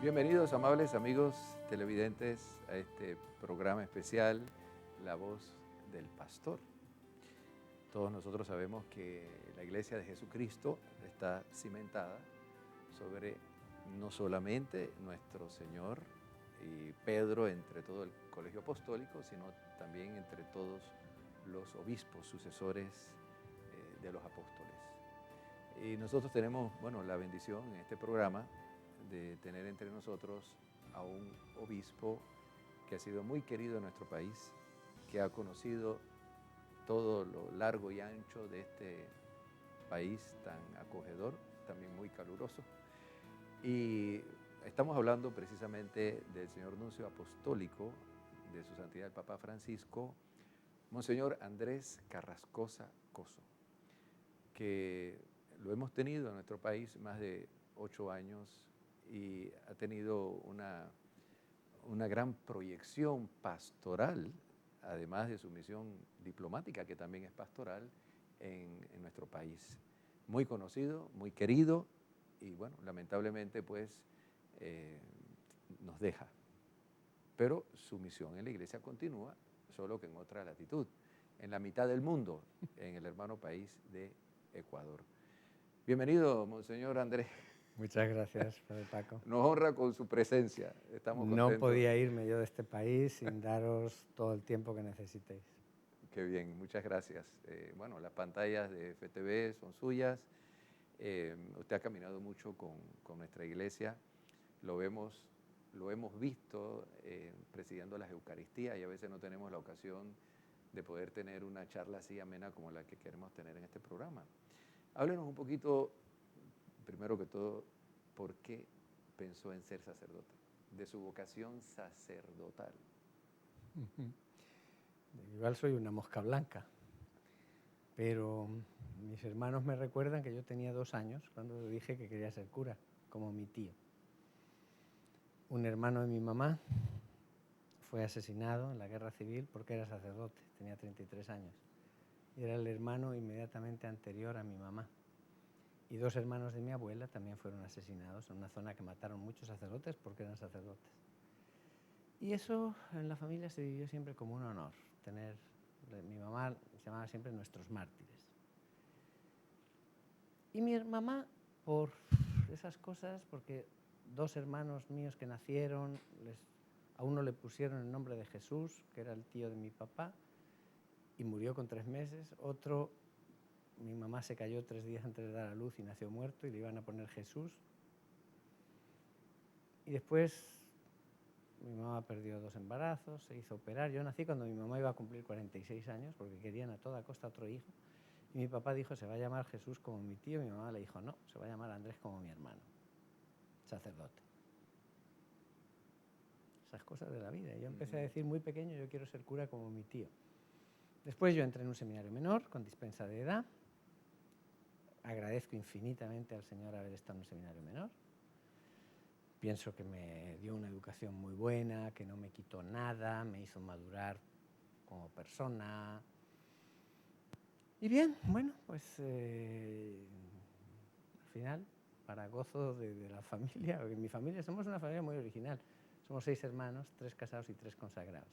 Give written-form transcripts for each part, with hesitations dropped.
Bienvenidos, amables amigos televidentes, a este programa especial, La Voz del Pastor. Todos nosotros sabemos que la Iglesia de Jesucristo está cimentada sobre no solamente nuestro Señor y Pedro entre todo el colegio apostólico, sino también entre todos los obispos, sucesores de los apóstoles. Y nosotros tenemos, la bendición en este programa de tener entre nosotros a un obispo que ha sido muy querido en nuestro país, que ha conocido todo lo largo y ancho de este país tan acogedor, también muy caluroso. Y estamos hablando precisamente del señor nuncio apostólico de su santidad el Papa Francisco, Monseñor Andrés Carrascosa Coso, que lo hemos tenido en nuestro país más de 8 años y ha tenido una gran proyección pastoral, además de su misión diplomática, que también es pastoral, en nuestro país. Muy conocido, muy querido y, lamentablemente, pues, nos deja. Pero su misión en la Iglesia continúa, solo que en otra latitud, en la mitad del mundo, en el hermano país de Ecuador. Bienvenido, Monseñor Andrés. Muchas gracias, Padre Paco. Nos honra con su presencia. Estamos contentos. No podía irme yo de este país sin daros todo el tiempo que necesitéis. Qué bien, muchas gracias. Las pantallas de FTV son suyas. Usted ha caminado mucho con nuestra iglesia. Lo hemos visto presidiendo las Eucaristías y a veces no tenemos la ocasión de poder tener una charla así amena como la que queremos tener en este programa. Háblenos un poquito, primero que todo, ¿por qué pensó en ser sacerdote? De su vocación sacerdotal. Igual soy una mosca blanca, pero mis hermanos me recuerdan que yo tenía 2 años cuando dije que quería ser cura, como mi tío. Un hermano de mi mamá fue asesinado en la guerra civil porque era sacerdote, tenía 33 años. Y era el hermano inmediatamente anterior a mi mamá. Y 2 hermanos de mi abuela también fueron asesinados en una zona que mataron muchos sacerdotes porque eran sacerdotes. Y eso en la familia se vivió siempre como un honor, mi mamá se llamaba siempre nuestros mártires. Y mi mamá, por esas cosas, porque 2 hermanos míos que nacieron, a uno le pusieron el nombre de Jesús, que era el tío de mi papá, y murió con 3 meses, mi mamá se cayó 3 días antes de dar a luz y nació muerto y le iban a poner Jesús. Y después mi mamá perdió 2 embarazos, se hizo operar. Yo nací cuando mi mamá iba a cumplir 46 años porque querían a toda costa otro hijo. Y mi papá dijo, se va a llamar Jesús como mi tío. Y mi mamá le dijo, no, se va a llamar Andrés como mi hermano, sacerdote. Esas cosas de la vida. Yo empecé a decir muy pequeño, yo quiero ser cura como mi tío. Después yo entré en un seminario menor con dispensa de edad. Agradezco infinitamente al Señor haber estado en un seminario menor. Pienso que me dio una educación muy buena, que no me quitó nada, me hizo madurar como persona. Y bien, pues al final, para gozo de la familia, porque en mi familia somos una familia muy original. Somos 6 hermanos, 3 casados y 3 consagrados.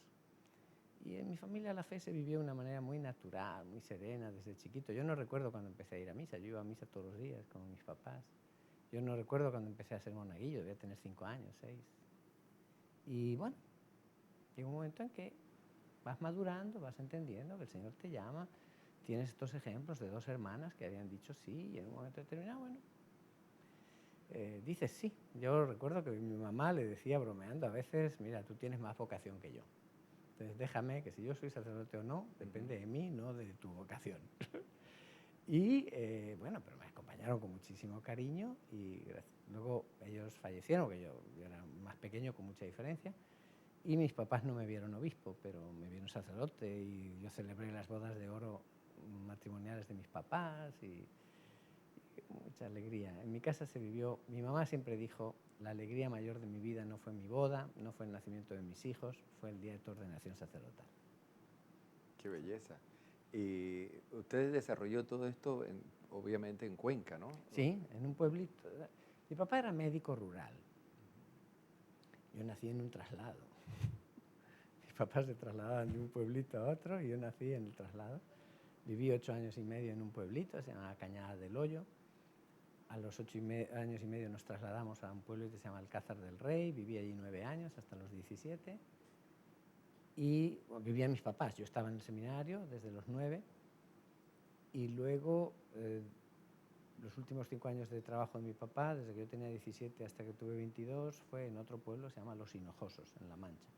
Y en mi familia la fe se vivió de una manera muy natural, muy serena desde chiquito. Yo no recuerdo cuando empecé a ir a misa, yo iba a misa todos los días con mis papás. Yo no recuerdo cuando empecé a ser monaguillo, debía tener 5 años, 6. Y bueno, llega un momento en que vas madurando, vas entendiendo que el Señor te llama. Tienes estos ejemplos de 2 hermanas que habían dicho sí y en un momento determinado, dices sí. Yo recuerdo que mi mamá le decía bromeando a veces, mira, tú tienes más vocación que yo. Entonces déjame que si yo soy sacerdote o no, depende de mí, no de tu vocación. Y pero me acompañaron con muchísimo cariño y luego ellos fallecieron, porque yo era más pequeño con mucha diferencia, y mis papás no me vieron obispo, pero me vieron sacerdote y yo celebré las bodas de oro matrimoniales de mis papás y mucha alegría. En mi casa se vivió, mi mamá siempre dijo, la alegría mayor de mi vida no fue mi boda, no fue el nacimiento de mis hijos, fue el día de tu ordenación sacerdotal. Qué belleza. Y usted desarrolló todo esto, obviamente, en Cuenca, ¿no? Sí, en un pueblito. Mi papá era médico rural yo nací en un traslado. Mis papás se trasladaban de un pueblito a otro y yo nací en el traslado. Viví 8 años y medio en un pueblito, se llama Cañada del Hoyo. A los 8 años y medio nos trasladamos a un pueblo que se llama Alcázar del Rey. Viví allí 9 años, hasta los 17. Y bueno, vivían mis papás. Yo estaba en el seminario desde los 9. Y luego, los últimos 5 años de trabajo de mi papá, desde que yo tenía 17 hasta que tuve 22, fue en otro pueblo, se llama Los Hinojosos, en La Mancha.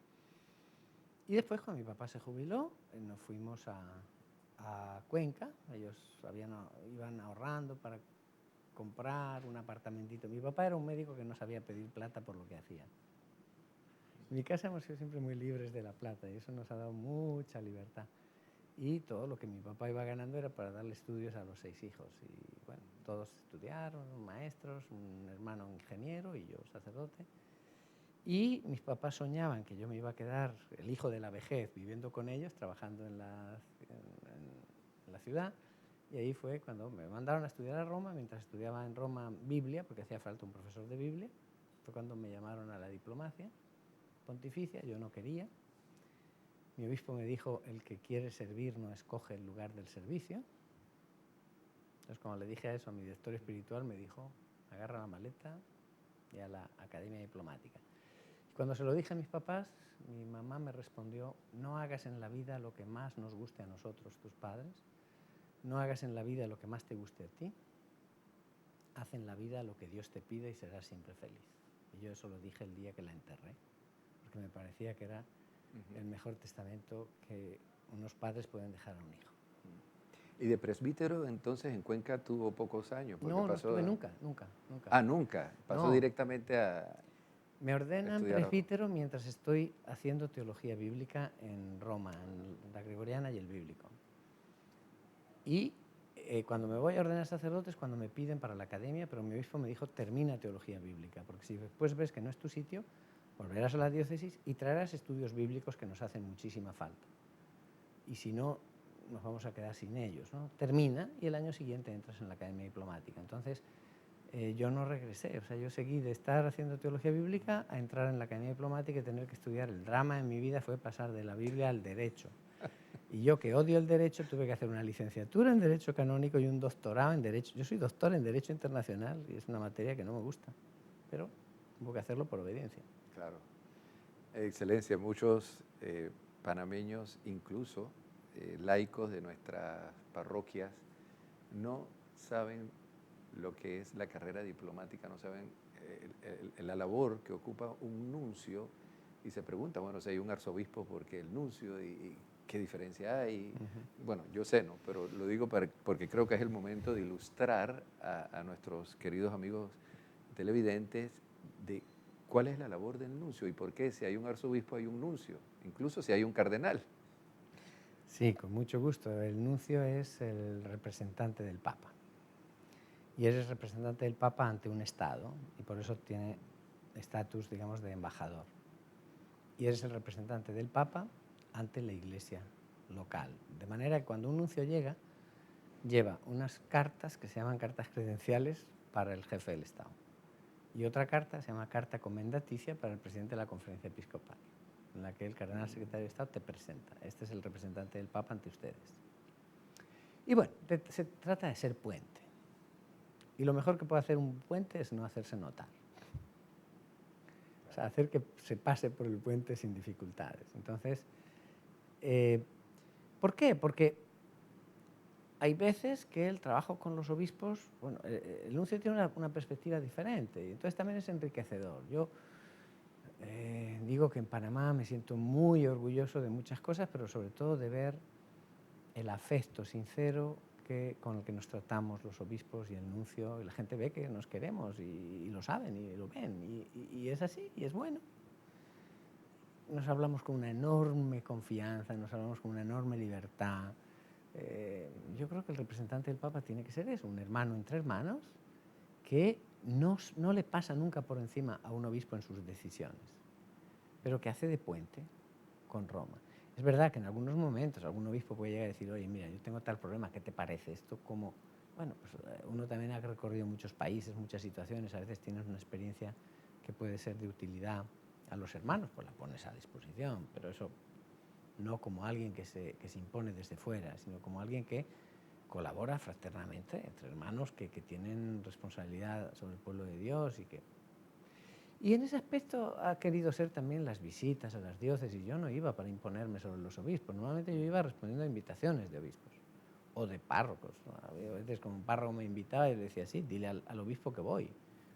Y después, cuando mi papá se jubiló, nos fuimos a Cuenca. Ellos iban ahorrando para comprar un apartamentito. Mi papá era un médico que no sabía pedir plata por lo que hacía. En mi casa hemos sido siempre muy libres de la plata y eso nos ha dado mucha libertad. Y todo lo que mi papá iba ganando era para darle estudios a los 6 hijos. Y bueno, todos estudiaron, maestros, un hermano ingeniero y yo sacerdote. Y mis papás soñaban que yo me iba a quedar, el hijo de la vejez, viviendo con ellos, trabajando en la ciudad. Y ahí fue cuando me mandaron a estudiar a Roma, mientras estudiaba en Roma Biblia, porque hacía falta un profesor de Biblia. Fue cuando me llamaron a la diplomacia pontificia, yo no quería. Mi obispo me dijo, el que quiere servir no escoge el lugar del servicio. Entonces, cuando le dije eso a mi director espiritual, me dijo, agarra la maleta y a la Academia Diplomática. Y cuando se lo dije a mis papás, mi mamá me respondió, no hagas en la vida lo que más nos guste a nosotros, tus padres. No hagas en la vida lo que más te guste a ti. Haz en la vida lo que Dios te pide y serás siempre feliz. Y yo eso lo dije el día que la enterré, porque me parecía que era el mejor testamento que unos padres pueden dejar a un hijo. ¿Y de presbítero entonces en Cuenca tuvo pocos años? No, no estuve nunca. Ah, nunca. Pasó no. Directamente a... Me ordenan presbítero mientras estoy haciendo teología bíblica en Roma, en la gregoriana y el bíblico. Y cuando me voy a ordenar sacerdote es cuando me piden para la academia, pero mi obispo me dijo, termina teología bíblica, porque si después ves que no es tu sitio, volverás a la diócesis y traerás estudios bíblicos que nos hacen muchísima falta. Y si no, nos vamos a quedar sin ellos, ¿no? Termina y el año siguiente entras en la academia diplomática. Entonces, yo no regresé, o sea, yo seguí de estar haciendo teología bíblica a entrar en la academia diplomática y tener que estudiar. El drama en mi vida fue pasar de la Biblia al derecho. Y yo, que odio el derecho, tuve que hacer una licenciatura en Derecho Canónico y un doctorado en Derecho. Yo soy doctor en Derecho Internacional y es una materia que no me gusta, pero tuve que hacerlo por obediencia. Claro. Excelencia, muchos panameños, incluso laicos de nuestras parroquias, no saben lo que es la carrera diplomática, no saben la labor que ocupa un nuncio y se preguntan, bueno, si hay un arzobispo, ¿por qué el nuncio? ¿Y qué diferencia hay? Bueno, yo sé, ¿no? Pero lo digo porque creo que es el momento de ilustrar a nuestros queridos amigos televidentes de cuál es la labor del nuncio y por qué si hay un arzobispo hay un nuncio, incluso si hay un cardenal. Sí, con mucho gusto. El nuncio es el representante del Papa. Y eres representante del Papa ante un Estado y por eso tiene estatus, digamos, de embajador. Y eres el representante del Papa ante la Iglesia local. De manera que cuando un nuncio llega, lleva unas cartas que se llaman cartas credenciales para el jefe del Estado. Y otra carta se llama carta comendaticia para el presidente de la Conferencia Episcopal, en la que el cardenal secretario de Estado te presenta. Este es el representante del Papa ante ustedes. Y bueno, se trata de ser puente. Y lo mejor que puede hacer un puente es no hacerse notar. O sea, hacer que se pase por el puente sin dificultades. Entonces, ¿por qué? Porque hay veces que el trabajo con los obispos, bueno, el nuncio tiene una perspectiva diferente y entonces también es enriquecedor. Yo digo que en Panamá me siento muy orgulloso de muchas cosas, pero sobre todo de ver el afecto sincero con el que nos tratamos los obispos y el nuncio, y la gente ve que nos queremos y lo saben y lo ven y es así y es bueno. Nos hablamos con una enorme confianza, nos hablamos con una enorme libertad. Yo creo que el representante del Papa tiene que ser eso, un hermano entre hermanos que no le pasa nunca por encima a un obispo en sus decisiones, pero que hace de puente con Roma. Es verdad que en algunos momentos algún obispo puede llegar a decir, oye, mira, yo tengo tal problema, ¿qué te parece esto? Como, bueno, pues uno también ha recorrido muchos países, muchas situaciones, a veces tienes una experiencia que puede ser de utilidad a los hermanos, pues la pones a disposición, pero eso no como alguien que se impone desde fuera, sino como alguien que colabora fraternamente entre hermanos que tienen responsabilidad sobre el pueblo de Dios y en ese aspecto ha querido ser también las visitas a las diócesis. Yo no iba para imponerme sobre los obispos, normalmente yo iba respondiendo a invitaciones de obispos o de párrocos, ¿no? A veces como un párroco me invitaba y le decía, sí, dile al obispo que voy.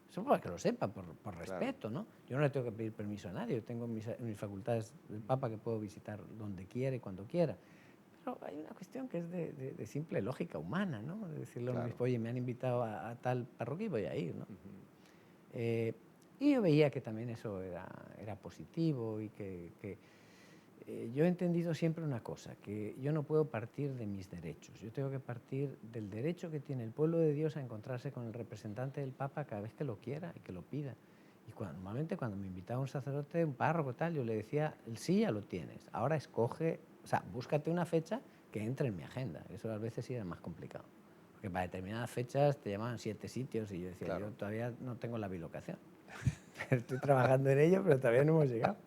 Eso para que lo sepa, por respeto, ¿no? Yo no le tengo que pedir permiso a nadie, yo tengo mis facultades del Papa que puedo visitar donde quiera y cuando quiera. Pero hay una cuestión que es de simple lógica humana, ¿no? De decirle a un obispo, oye, me han invitado a tal parroquia y voy a ir, ¿no? Y yo veía que también eso era positivo y que yo he entendido siempre una cosa, que yo no puedo partir de mis derechos, yo tengo que partir del derecho que tiene el pueblo de Dios a encontrarse con el representante del Papa cada vez que lo quiera y que lo pida. Y normalmente cuando me invitaba un sacerdote, un párroco, tal, yo le decía, el sí ya lo tienes, ahora escoge, o sea, búscate una fecha que entre en mi agenda. Eso a veces sí era más complicado, porque para determinadas fechas te llamaban 7 sitios y yo decía, claro, yo todavía no tengo la bilocación. Estoy trabajando en ello, pero todavía no hemos llegado.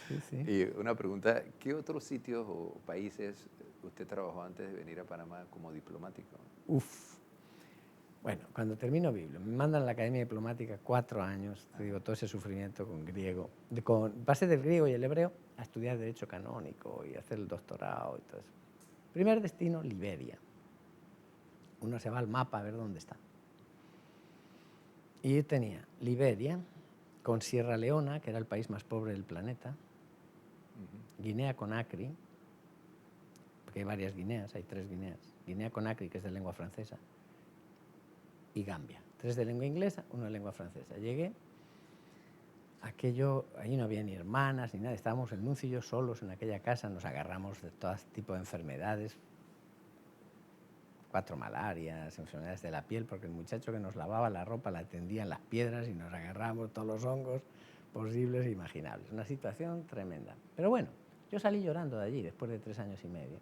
Sí, sí. Y una pregunta, ¿qué otros sitios o países usted trabajó antes de venir a Panamá como diplomático? Bueno, cuando termino Biblia, me mandan a la Academia Diplomática 4 años, te digo, todo ese sufrimiento con griego, con base del griego y el hebreo, a estudiar Derecho Canónico y hacer el doctorado y todo eso. Primer destino, Liberia. Uno se va al mapa a ver dónde está. Y yo tenía Liberia, con Sierra Leona, que era el país más pobre del planeta, Guinea Conakry, porque hay varias Guineas, hay 3 Guineas, Guinea Conakry, que es de lengua francesa, y Gambia, 3 de lengua inglesa, 1 de lengua francesa. Llegué, allí no había ni hermanas ni nada, estábamos el nuncio y yo solos en aquella casa, nos agarramos de todo tipo de enfermedades, 4 malarias, enfermedades de la piel, porque el muchacho que nos lavaba la ropa la tendía en las piedras y nos agarramos todos los hongos posibles e imaginables. Una situación tremenda. Pero bueno, yo salí llorando de allí después de 3 años y medio.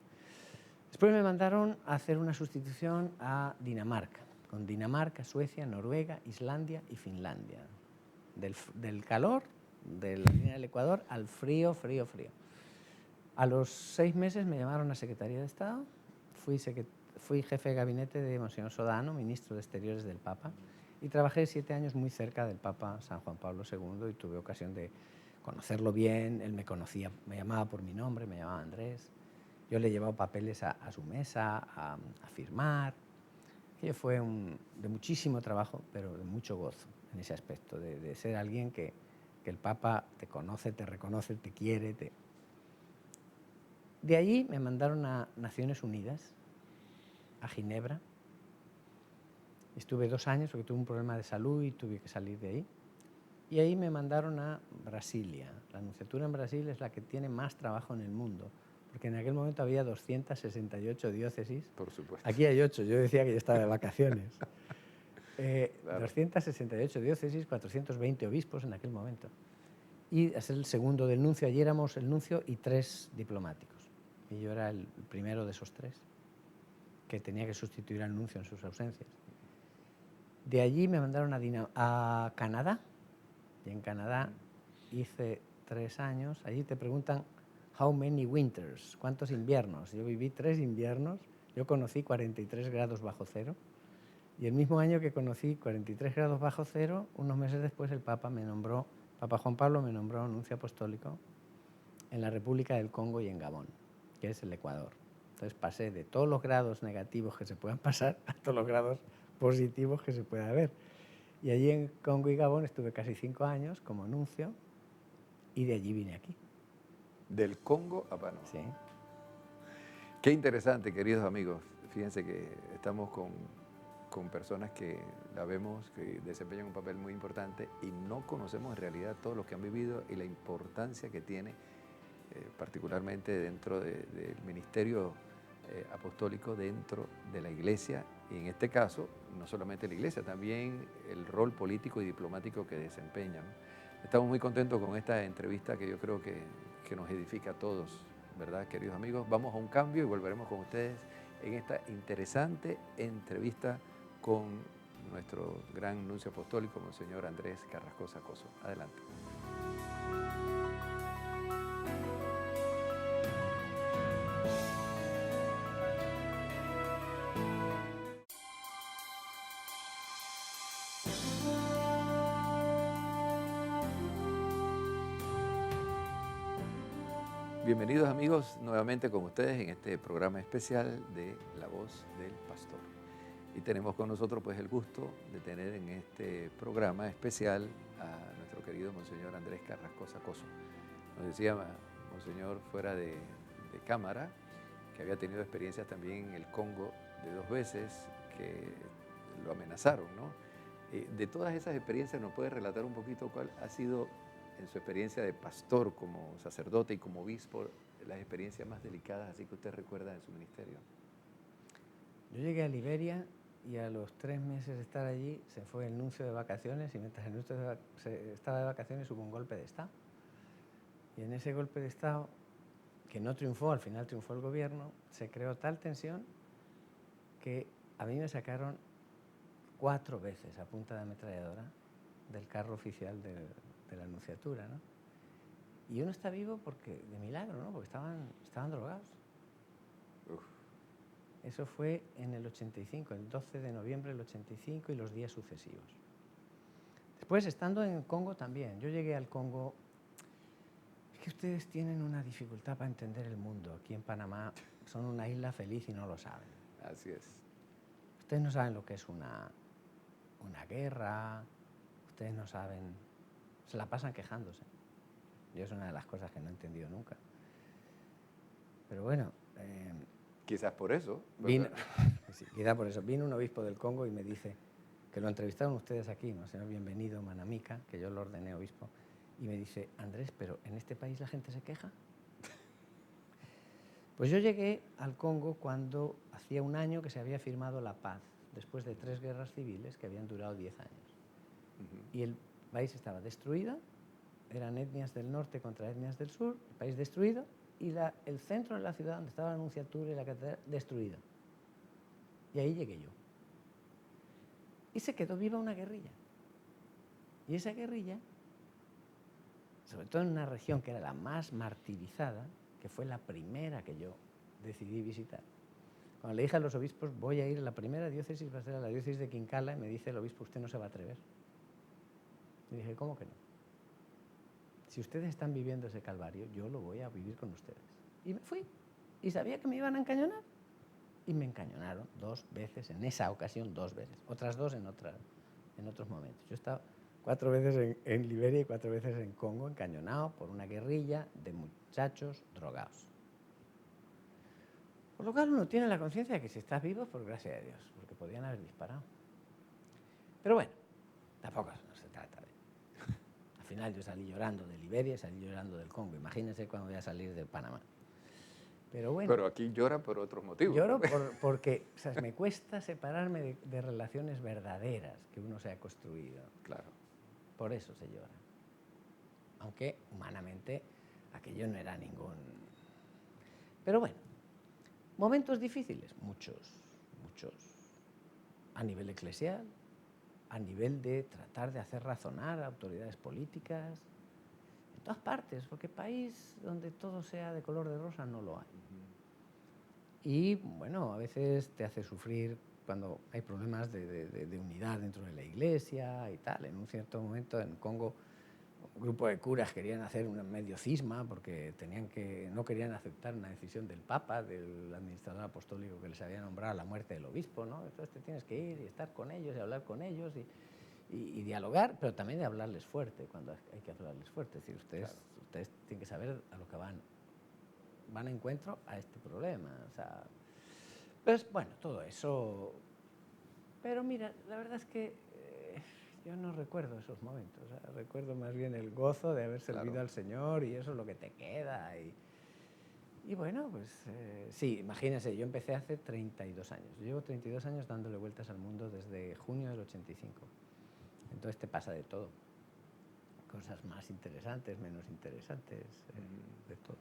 Después me mandaron a hacer una sustitución a Dinamarca, con Dinamarca, Suecia, Noruega, Islandia y Finlandia. Del calor, de la línea del Ecuador, al frío, frío, frío. A los 6 meses me llamaron a Secretaría de Estado, fui jefe de gabinete de Monseñor Sodano, ministro de Exteriores del Papa, y trabajé 7 años muy cerca del Papa San Juan Pablo II y tuve ocasión de conocerlo bien. Él me conocía, me llamaba por mi nombre, me llamaba Andrés. Yo le llevaba papeles a su mesa, a firmar. Aquello fue de muchísimo trabajo, pero de mucho gozo en ese aspecto, de ser alguien que el Papa te conoce, te reconoce, te quiere. De allí me mandaron a Naciones Unidas, a Ginebra. Estuve 2 años porque tuve un problema de salud y tuve que salir de ahí. Y ahí me mandaron a Brasilia. La nunciatura en Brasil es la que tiene más trabajo en el mundo, porque en aquel momento había 268 diócesis. Por supuesto. Aquí hay 8, yo decía que yo estaba de vacaciones. Claro. 268 diócesis, 420 obispos en aquel momento. Y a ser el segundo del nuncio, allí éramos el nuncio y 3 diplomáticos. Y yo era el primero de esos 3, que tenía que sustituir al nuncio en sus ausencias. De allí me mandaron a Canadá, y en Canadá hice 3 años. Allí te preguntan, how many winters, ¿cuántos inviernos? Yo viví 3 inviernos, yo conocí 43 grados bajo cero, y el mismo año que conocí 43 grados bajo cero, unos meses después el Papa Juan Pablo me nombró nuncio apostólico en la República del Congo y en Gabón, que es el Ecuador. Entonces pasé de todos los grados negativos que se puedan pasar a todos los grados positivos que se pueda haber. Y allí en Congo y Gabón estuve casi 5 años como nuncio y de allí vine aquí. Del Congo a Panamá. Sí. Qué interesante, queridos amigos. Fíjense que estamos con personas que la vemos, que desempeñan un papel muy importante y no conocemos en realidad todo lo que han vivido y la importancia que tiene, particularmente dentro del ministerio apostólico dentro de la Iglesia, y en este caso, no solamente la Iglesia, también el rol político y diplomático que desempeñan. Estamos muy contentos con esta entrevista que yo creo que nos edifica a todos, ¿verdad, queridos amigos? Vamos a un cambio y volveremos con ustedes en esta interesante entrevista con nuestro gran nuncio apostólico, Monseñor Andrés Carrascosa Coso. Adelante. Bienvenidos amigos nuevamente con ustedes en este programa especial de La Voz del Pastor. Y tenemos con nosotros pues el gusto de tener en este programa especial a nuestro querido Monseñor Andrés Carrascosa Coso. Nos decía Monseñor fuera de cámara que había tenido experiencias también en el Congo de 2 veces que lo amenazaron, ¿no? De todas esas experiencias, ¿nos puede relatar un poquito cuál ha sido en su experiencia de pastor, como sacerdote y como obispo, las experiencias más delicadas así que usted recuerda de su ministerio? Yo llegué a Liberia y a los 3 meses de estar allí se fue el nuncio de vacaciones y mientras el nuncio estaba de vacaciones hubo un golpe de Estado. Y en ese golpe de Estado, que no triunfó, al final triunfó el gobierno, se creó tal tensión que a mí me sacaron 4 veces a punta de ametralladora del carro oficial de la nunciatura, ¿no? Y uno está vivo porque, de milagro, ¿no? Porque estaban drogados. Uf. Eso fue en el 85, el 12 de noviembre del 85 y los días sucesivos. Después, estando en Congo también, yo llegué al Congo. Es que ustedes tienen una dificultad para entender el mundo. Aquí en Panamá son una isla feliz y no lo saben. Así es. Ustedes no saben lo que es una guerra, ustedes no saben, se la pasan quejándose. Yo es una de las cosas que no he entendido nunca. Pero bueno... quizás por eso. Sí, quizás por eso. Vino un obispo del Congo y me dice, que lo entrevistaron ustedes aquí, ¿no? Señor Bienvenido Manamica, que yo lo ordené obispo, y me dice, Andrés, ¿pero en este país la gente se queja? Pues yo llegué al Congo cuando hacía 1 año que se había firmado la paz, después de 3 guerras civiles que habían durado 10 años. Y el país estaba destruido, eran etnias del norte contra etnias del sur, el país destruido, y el centro de la ciudad donde estaba la nunciatura y la catedral destruido. Y ahí llegué yo. Y se quedó viva una guerrilla. Y esa guerrilla, sobre todo en una región que era la más martirizada, que fue la primera que yo decidí visitar. Cuando le dije a los obispos, voy a ir a la primera diócesis, va a ser a la diócesis de Quincala, y me dice el obispo, usted no se va a atrever. Y dije, ¿cómo que no? Si ustedes están viviendo ese calvario, yo lo voy a vivir con ustedes. Y me fui. Y sabía que me iban a encañonar. Y me encañonaron 2 veces, en esa ocasión 2 veces. Otras 2 en otros momentos. Yo he estado 4 veces en Liberia y 4 veces en Congo, encañonado por una guerrilla de muchachos drogados. Por lo cual uno tiene la conciencia de que si estás vivo, por gracia de Dios, porque podían haber disparado. Pero bueno, tampoco no se trata de... Al final yo salí llorando de Liberia y salí llorando del Congo. Imagínense cuando voy a salir de Panamá. Pero bueno. Pero aquí llora por otros motivos. Lloro porque o sea, me cuesta separarme de relaciones verdaderas que uno se ha construido. Claro. Por eso se llora. Aunque humanamente aquello no era ningún... Pero bueno, momentos difíciles, muchos. A nivel eclesial, a nivel de tratar de hacer razonar a autoridades políticas, en todas partes, porque país donde todo sea de color de rosa no lo hay. Y bueno, a veces te hace sufrir cuando hay problemas de unidad dentro de la iglesia y tal. En un cierto momento en Congo un grupo de curas querían hacer un medio cisma porque no querían aceptar una decisión del Papa, del administrador apostólico que les había nombrado a la muerte del obispo, ¿no? Entonces te tienes que ir y estar con ellos y hablar con ellos y dialogar, pero también de hablarles fuerte cuando hay que hablarles fuerte. Es decir, ustedes tienen que saber a lo que van a encuentro a este problema. O sea, pues bueno, todo eso. Pero mira, la verdad es que yo no recuerdo esos momentos. O sea, recuerdo más bien el gozo de haber servido al Señor y eso es lo que te queda. Y bueno, pues sí, imagínense, yo empecé hace 32 años. Yo llevo 32 años dándole vueltas al mundo desde junio del 85. Entonces te pasa de todo. Cosas más interesantes, menos interesantes, de todo.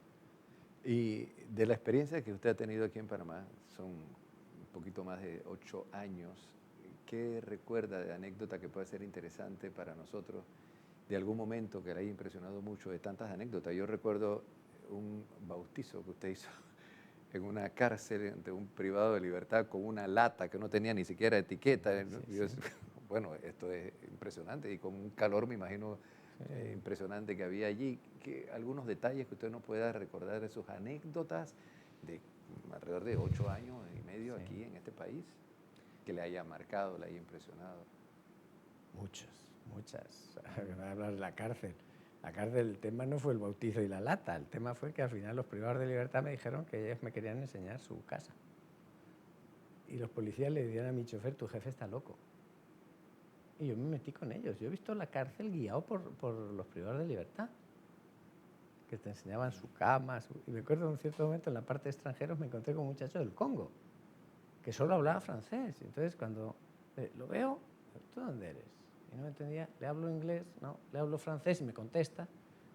Y de la experiencia que usted ha tenido aquí en Panamá, son un poquito más de 8 años, ¿qué recuerda de anécdota que puede ser interesante para nosotros de algún momento que le haya impresionado mucho, de tantas anécdotas. Yo recuerdo un bautizo que usted hizo en una cárcel de un privado de libertad con una lata que no tenía ni siquiera etiqueta. ¿No? Sí, Yo, sí. bueno, esto es impresionante y con un calor, me imagino, impresionante que había allí. Que algunos detalles que usted nos pueda recordar de sus anécdotas de alrededor de 8 años y medio Sí. aquí en este país, que le haya marcado, le haya impresionado. Muchas. Me va a hablar de la cárcel. La cárcel, el tema no fue el bautizo y la lata, el tema fue que al final los privados de libertad me dijeron que ellos me querían enseñar su casa. Y los policías le dijeron a mi chofer, tu jefe está loco. Y yo me metí con ellos. Yo he visto la cárcel guiado por los privados de libertad, que te enseñaban su cama. Y me acuerdo en un cierto momento en la parte de extranjeros me encontré con un muchacho del Congo, que solo hablaba francés. Entonces cuando lo veo, ¿tú dónde eres? Y no me entendía, le hablo inglés, no, le hablo francés y me contesta.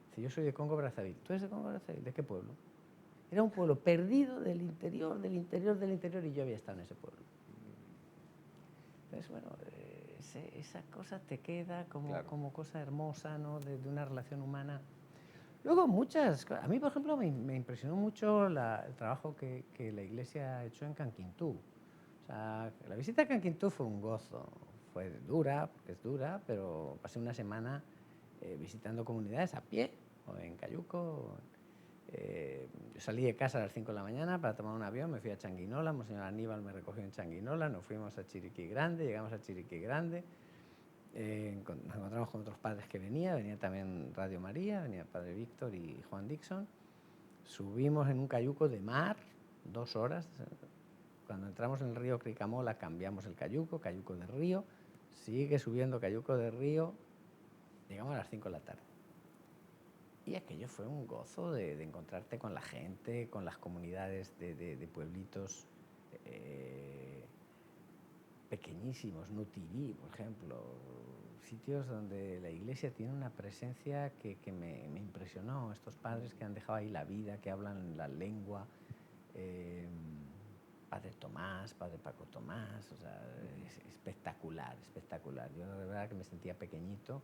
Dice, yo soy de Congo Brazzaville. ¿Tú eres de Congo Brazzaville? ¿De qué pueblo? Era un pueblo perdido del interior, y yo había estado en ese pueblo. Entonces, bueno, esa cosa te queda como, Claro. como cosa hermosa, ¿no? De una relación humana. Luego muchas cosas. A mí, por ejemplo, me impresionó mucho el trabajo que la Iglesia ha hecho en Canquintú. O sea, la visita a Canquintú fue un gozo. Fue dura, porque es dura, pero pasé una semana visitando comunidades a pie, o en cayuco. Yo salí de casa a las 5 de la mañana para tomar un avión, me fui a Changuinola, Monseñor Aníbal me recogió en Changuinola, nos fuimos a Chiriquí Grande, llegamos a Chiriquí Grande, nos encontramos con otros padres que venía también Radio María, venía el padre Víctor y Juan Dixon, subimos en un cayuco de mar, 2 horas, cuando entramos en el río Cricamola cambiamos el cayuco de río, sigue subiendo cayuco de río, llegamos a las 5 de la tarde. Y aquello fue un gozo de encontrarte con la gente, con las comunidades de pueblitos pequeñísimos, Nutiví, por ejemplo, sitios donde la Iglesia tiene una presencia que me impresionó. Estos padres que han dejado ahí la vida, que hablan la lengua, Padre Tomás, Padre Paco Tomás, o sea, es espectacular, espectacular. Yo de verdad que me sentía pequeñito.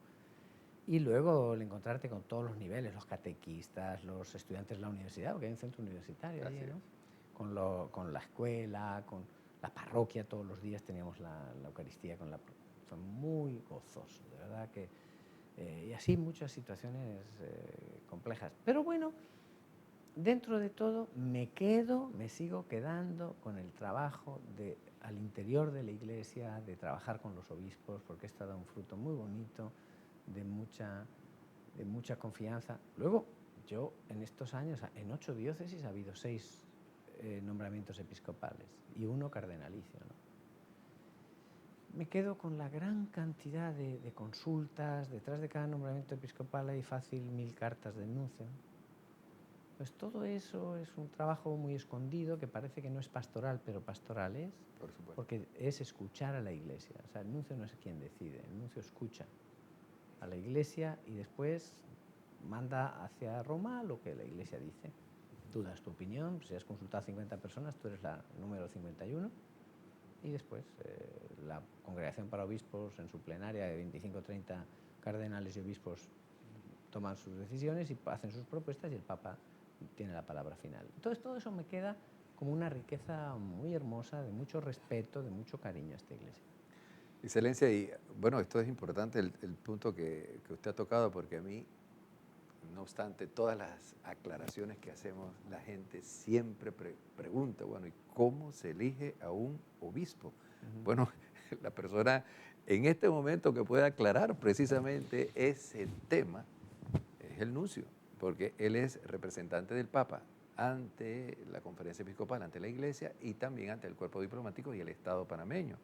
Y luego el encontrarte con todos los niveles, los catequistas, los estudiantes de la universidad, porque hay un centro universitario allí, ¿no? Con la escuela, con la parroquia, todos los días teníamos la Eucaristía con la... Fue muy gozoso, de verdad que... y así muchas situaciones complejas. Pero bueno, dentro de todo me sigo quedando con el trabajo al interior de la Iglesia, de trabajar con los obispos, porque esto ha dado un fruto muy bonito, de mucha confianza. Luego, yo en estos años, en 8 diócesis ha habido 6 nombramientos episcopales y 1 cardenalicio, ¿no? Me quedo con la gran cantidad de consultas. Detrás de cada nombramiento episcopal hay fácil 1000 cartas de denuncio. Pues todo eso es un trabajo muy escondido que parece que no es pastoral, pero pastoral es, Por supuesto. porque es escuchar a la Iglesia. O sea, el nuncio no es quien decide, el nuncio escucha a la Iglesia y después manda hacia Roma lo que la Iglesia dice. Tú das tu opinión, si has consultado a 50 personas, tú eres la número 51 y después la Congregación para Obispos en su plenaria de 25 o 30 cardenales y obispos toman sus decisiones y hacen sus propuestas y el Papa tiene la palabra final. Entonces todo eso me queda como una riqueza muy hermosa, de mucho respeto, de mucho cariño a esta Iglesia. Excelencia, y bueno, esto es importante el punto que usted ha tocado, porque a mí, no obstante todas las aclaraciones que hacemos, la gente siempre pregunta, bueno, ¿y cómo se elige a un obispo? Bueno, la persona en este momento que puede aclarar precisamente ese tema es el nuncio, porque él es representante del Papa ante la Conferencia Episcopal, ante la Iglesia y también ante el cuerpo diplomático y el Estado panameño.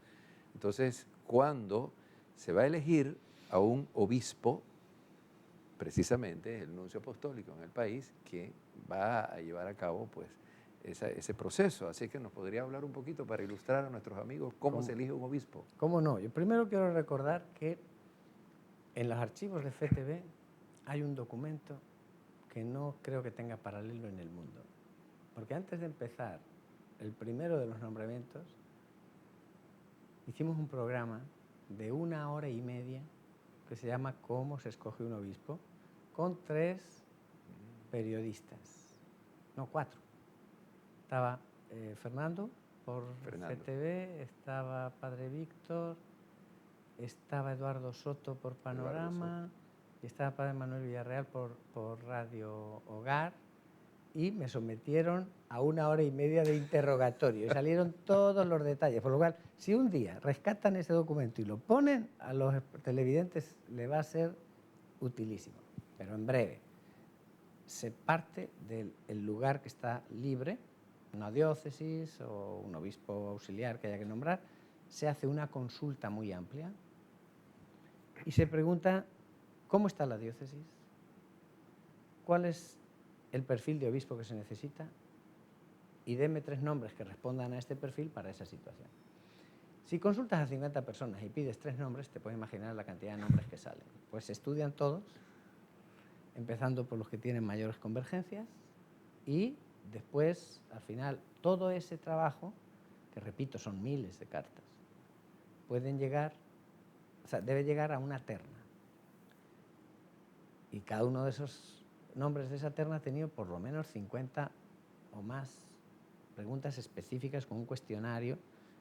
Entonces, cuando se va a elegir a un obispo, precisamente es el nuncio apostólico en el país que va a llevar a cabo pues, ese proceso. Así que nos podría hablar un poquito para ilustrar a nuestros amigos cómo se elige un obispo. ¿Cómo no? Yo primero quiero recordar que en los archivos de FTV hay un documento que no creo que tenga paralelo en el mundo. Porque antes de empezar el primero de los nombramientos, hicimos un programa de 1 hora y media que se llama ¿Cómo se escoge un obispo?, con 3 periodistas, no 4. Estaba Fernando por CTV, estaba Padre Víctor, estaba Eduardo Soto por Panorama y estaba Padre Manuel Villarreal por Radio Hogar, y me sometieron a 1 hora y media de interrogatorio y salieron todos los detalles, por lo cual si un día rescatan ese documento y lo ponen a los televidentes le va a ser utilísimo, pero en breve. Se parte del lugar que está libre, una diócesis o un obispo auxiliar que haya que nombrar, se hace una consulta muy amplia y se pregunta cómo está la diócesis, cuál es el perfil de obispo que se necesita y deme 3 nombres que respondan a este perfil para esa situación. Si consultas a 50 personas y pides 3 nombres, te puedes imaginar la cantidad de nombres que salen. Pues se estudian todos, empezando por los que tienen mayores convergencias, y después, al final, todo ese trabajo, que repito, son miles de cartas, debe llegar a una terna. Y cada uno de esos nombres de esa terna ha tenido por lo menos 50 o más preguntas específicas con un cuestionario,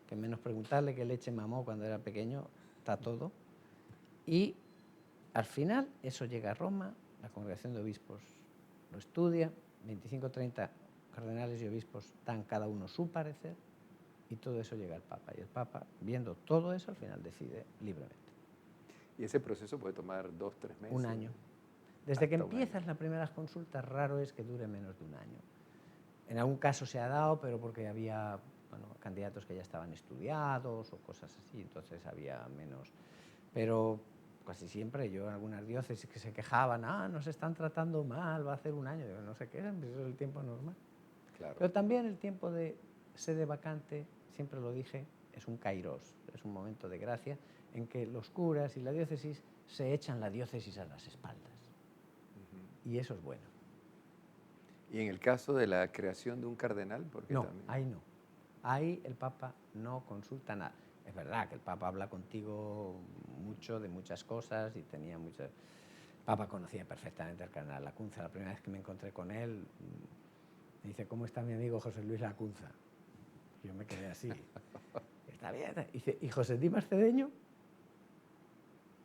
que menos preguntarle qué leche mamó cuando era pequeño, está todo. Y al final eso llega a Roma, la Congregación de Obispos lo estudia, 25 o 30 cardenales y obispos dan cada uno su parecer y todo eso llega al Papa. Y el Papa, viendo todo eso, al final decide libremente. ¿Y ese proceso puede tomar 2 o 3 meses? 1 año. Desde que empiezas las primeras consultas, raro es que dure menos de 1 año. En algún caso se ha dado, pero porque había candidatos que ya estaban estudiados o cosas así, entonces había menos. Pero casi siempre, yo en algunas diócesis que se quejaban, nos están tratando mal, va a hacer 1 año. Digo, no sé qué, eso es el tiempo normal. Claro. Pero también el tiempo de sede vacante, siempre lo dije, es un kairos, es un momento de gracia en que los curas y la diócesis se echan la diócesis a las espaldas. Y eso es bueno. ¿Y en el caso de la creación de un cardenal? Porque no, también... ahí no. Ahí el Papa no consulta nada. Es verdad que el Papa habla contigo mucho de muchas cosas y tenía muchas... El Papa conocía perfectamente al cardenal Lacunza. La primera vez que me encontré con él, me dice, ¿cómo está mi amigo José Luis Lacunza? Yo me quedé así. Está bien. Dice, ¿y José Dimas Cedeño?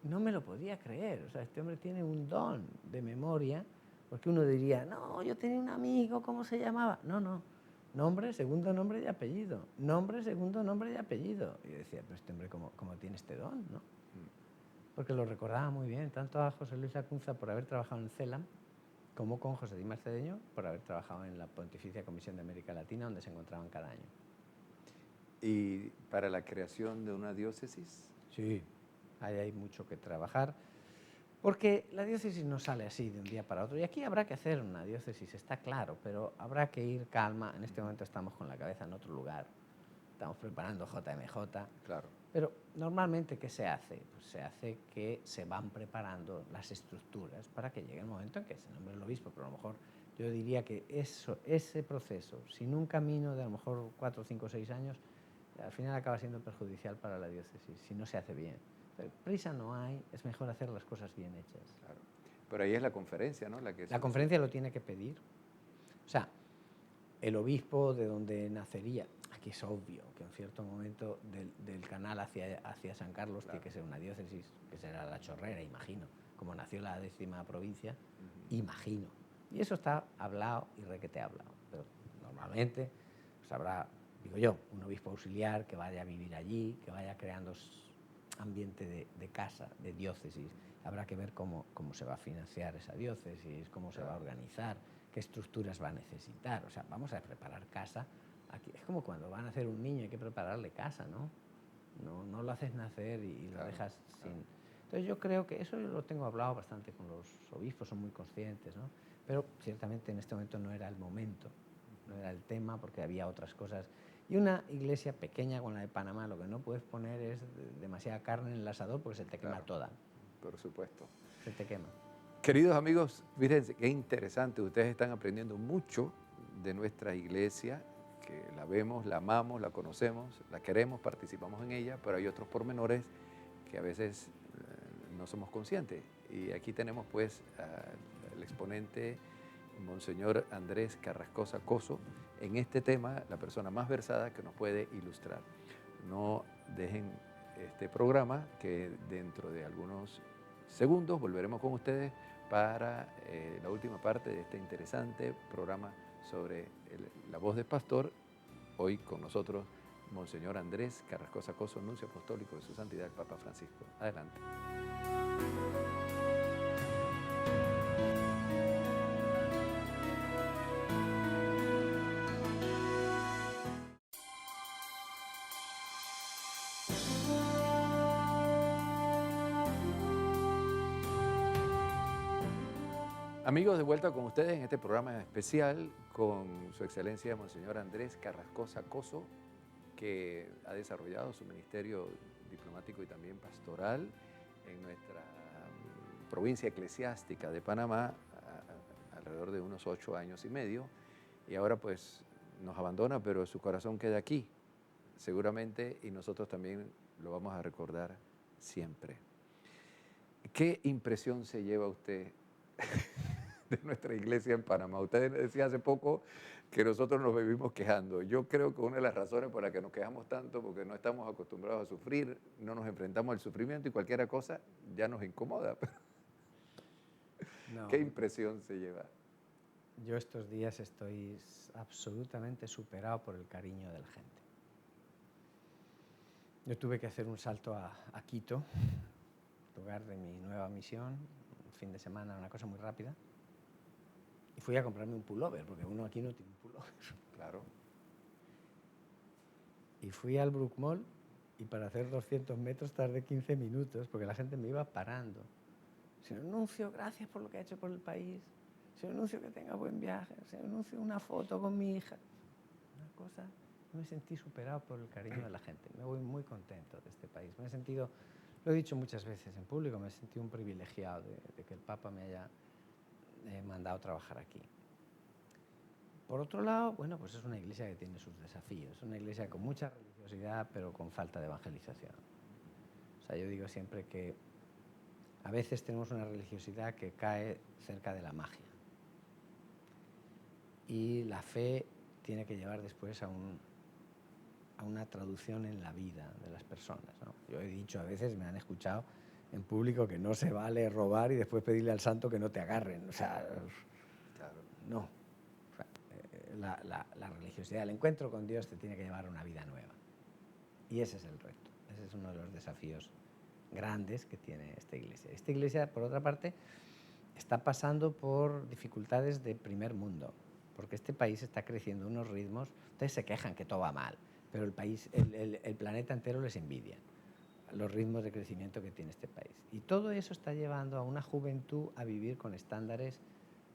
No me lo podía creer. O sea, este hombre tiene un don de memoria, porque uno diría, no, yo tenía un amigo, ¿cómo se llamaba? No. Nombre, segundo nombre y apellido. Nombre, segundo nombre y apellido. Y yo decía, pero este hombre, ¿cómo tiene este don? ¿No? Porque lo recordaba muy bien, tanto a José Luis Lacunza por haber trabajado en CELAM, como con José Dimas Cedeño por haber trabajado en la Pontificia Comisión de América Latina, donde se encontraban cada año. ¿Y para la creación de una diócesis? Sí, ahí hay mucho que trabajar, porque la diócesis no sale así de un día para otro. Y aquí habrá que hacer una diócesis, está claro, pero habrá que ir calma. En este momento estamos con la cabeza en otro lugar. Estamos preparando JMJ. Claro. Pero normalmente, ¿qué se hace? Pues se hace que se van preparando las estructuras para que llegue el momento en que se nombre el obispo. Pero a lo mejor yo diría que ese proceso, sin un camino de a lo mejor 4, 5, 6 años, al final acaba siendo perjudicial para la diócesis, si no se hace bien. Pero prisa no hay, es mejor hacer las cosas bien hechas. Claro. Pero ahí es la conferencia, ¿no? La conferencia lo tiene que pedir. O sea, el obispo de donde nacería, aquí es obvio que en cierto momento del canal hacia San Carlos, claro, tiene que ser una diócesis, que será la Chorrera, imagino, como nació la 10ª provincia, imagino. Y eso está hablado y requete hablado. Pero normalmente pues habrá, digo yo, un obispo auxiliar que vaya a vivir allí, que vaya creando ambiente de casa, de diócesis. Habrá que ver cómo se va a financiar esa diócesis, cómo se va a organizar, qué estructuras va a necesitar. O sea, vamos a preparar casa. Aquí es como cuando van a hacer un niño, hay que prepararle casa, ¿no? No lo haces nacer y lo dejas sin... Entonces yo creo que eso yo lo tengo hablado bastante con los obispos, son muy conscientes, ¿no? Pero ciertamente en este momento no era el momento, no era el tema, porque había otras cosas. Y una iglesia pequeña con la de Panamá, lo que no puedes poner es demasiada carne en el asador porque se te quema toda. Por supuesto. Se te quema. Queridos amigos, fíjense qué interesante, ustedes están aprendiendo mucho de nuestra iglesia, que la vemos, la amamos, la conocemos, la queremos, participamos en ella, pero hay otros pormenores que a veces no somos conscientes. Y aquí tenemos pues al exponente Monseñor Andrés Carrascosa Coso, en este tema, la persona más versada que nos puede ilustrar. No dejen este programa, que dentro de algunos segundos volveremos con ustedes para la última parte de este interesante programa sobre la voz del pastor. Hoy con nosotros Monseñor Andrés Carrascosa Coso, nuncio apostólico de su santidad el Papa Francisco. Adelante. Amigos, de vuelta con ustedes en este programa especial con su excelencia Monseñor Andrés Carrascosa Coso, que ha desarrollado su ministerio diplomático y también pastoral en nuestra provincia eclesiástica de Panamá, alrededor de unos 8 años y medio, y ahora pues nos abandona, pero su corazón queda aquí, seguramente, y nosotros también lo vamos a recordar siempre. ¿Qué impresión se lleva usted de nuestra iglesia en Panamá? Usted decía hace poco que nosotros nos vivimos quejando. Yo creo que una de las razones por las que nos quejamos tanto, porque no estamos acostumbrados a sufrir, no nos enfrentamos al sufrimiento y cualquier cosa ya nos incomoda. No. ¿Qué impresión se lleva? Yo estos días estoy absolutamente superado por el cariño de la gente. Yo tuve que hacer un salto a Quito, lugar de mi nueva misión, un fin de semana, una cosa muy rápida. Y fui a comprarme un pullover, porque uno aquí no tiene un pullover. Claro. Y fui al Brook Mall y para hacer 200 metros tardé 15 minutos, porque la gente me iba parando. Señor Nuncio, gracias por lo que ha hecho por el país. Señor Nuncio, que tenga buen viaje. Señor Nuncio, una foto con mi hija. Una cosa, me sentí superado por el cariño de la gente. Me voy muy contento de este país. Me he sentido, lo he dicho muchas veces en público, me he sentido un privilegiado de que el Papa me haya mandado a trabajar aquí. Por otro lado, bueno, pues es una iglesia que tiene sus desafíos. Es una iglesia con mucha religiosidad, pero con falta de evangelización. O sea, yo digo siempre que a veces tenemos una religiosidad que cae cerca de la magia. Y la fe tiene que llevar después a una traducción en la vida de las personas, ¿no? Yo he dicho, a veces me han escuchado en público, que no se vale robar y después pedirle al santo que no te agarren. O sea, claro, no. O sea, la religiosidad, el encuentro con Dios te tiene que llevar a una vida nueva. Y ese es el reto. Ese es uno de los desafíos grandes que tiene esta iglesia. Esta iglesia, por otra parte, está pasando por dificultades de primer mundo, porque este país está creciendo a unos ritmos. Ustedes se quejan que todo va mal, pero el país, el planeta entero les envidia los ritmos de crecimiento que tiene este país. Y todo eso está llevando a una juventud a vivir con estándares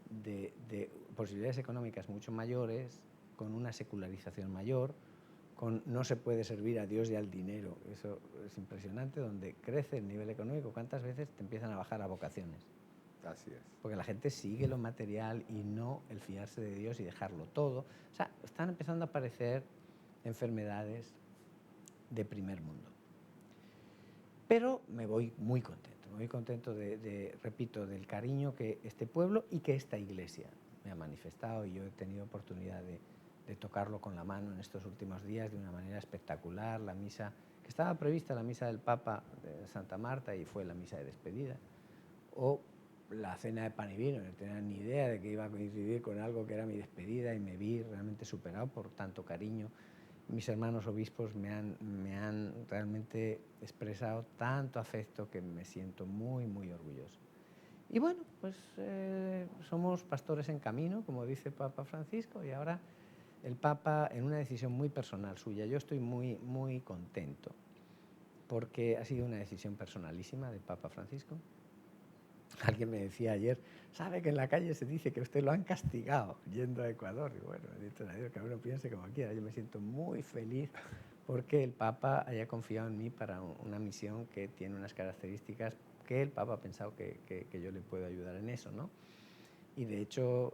de posibilidades económicas mucho mayores, con una secularización mayor, con no se puede servir a Dios y al dinero. Eso es impresionante, donde crece el nivel económico. ¿Cuántas veces te empiezan a bajar las vocaciones? Así es. Porque la gente sigue lo material y no el fiarse de Dios y dejarlo todo. O sea, están empezando a aparecer enfermedades de primer mundo. Pero me voy muy contento repito, del cariño que este pueblo y que esta iglesia me ha manifestado, y yo he tenido oportunidad de tocarlo con la mano en estos últimos días de una manera espectacular. La misa, que estaba prevista, la misa del Papa de Santa Marta, y fue la misa de despedida, o la cena de pan y vino. No tenía ni idea de que iba a coincidir con algo que era mi despedida, y me vi realmente superado por tanto cariño. Mis hermanos obispos me han realmente expresado tanto afecto que me siento muy, muy orgulloso. Y bueno, pues somos pastores en camino, como dice Papa Francisco, y ahora el Papa, en una decisión muy personal suya, yo estoy muy, muy contento, porque ha sido una decisión personalísima del Papa Francisco. Alguien me decía ayer, ¿sabe que en la calle se dice que usted lo han castigado yendo a Ecuador? Y bueno, bendito sea Dios, que uno piense como quiera. Yo me siento muy feliz porque el Papa haya confiado en mí para una misión que tiene unas características que el Papa ha pensado que yo le puedo ayudar en eso, ¿no? Y de hecho,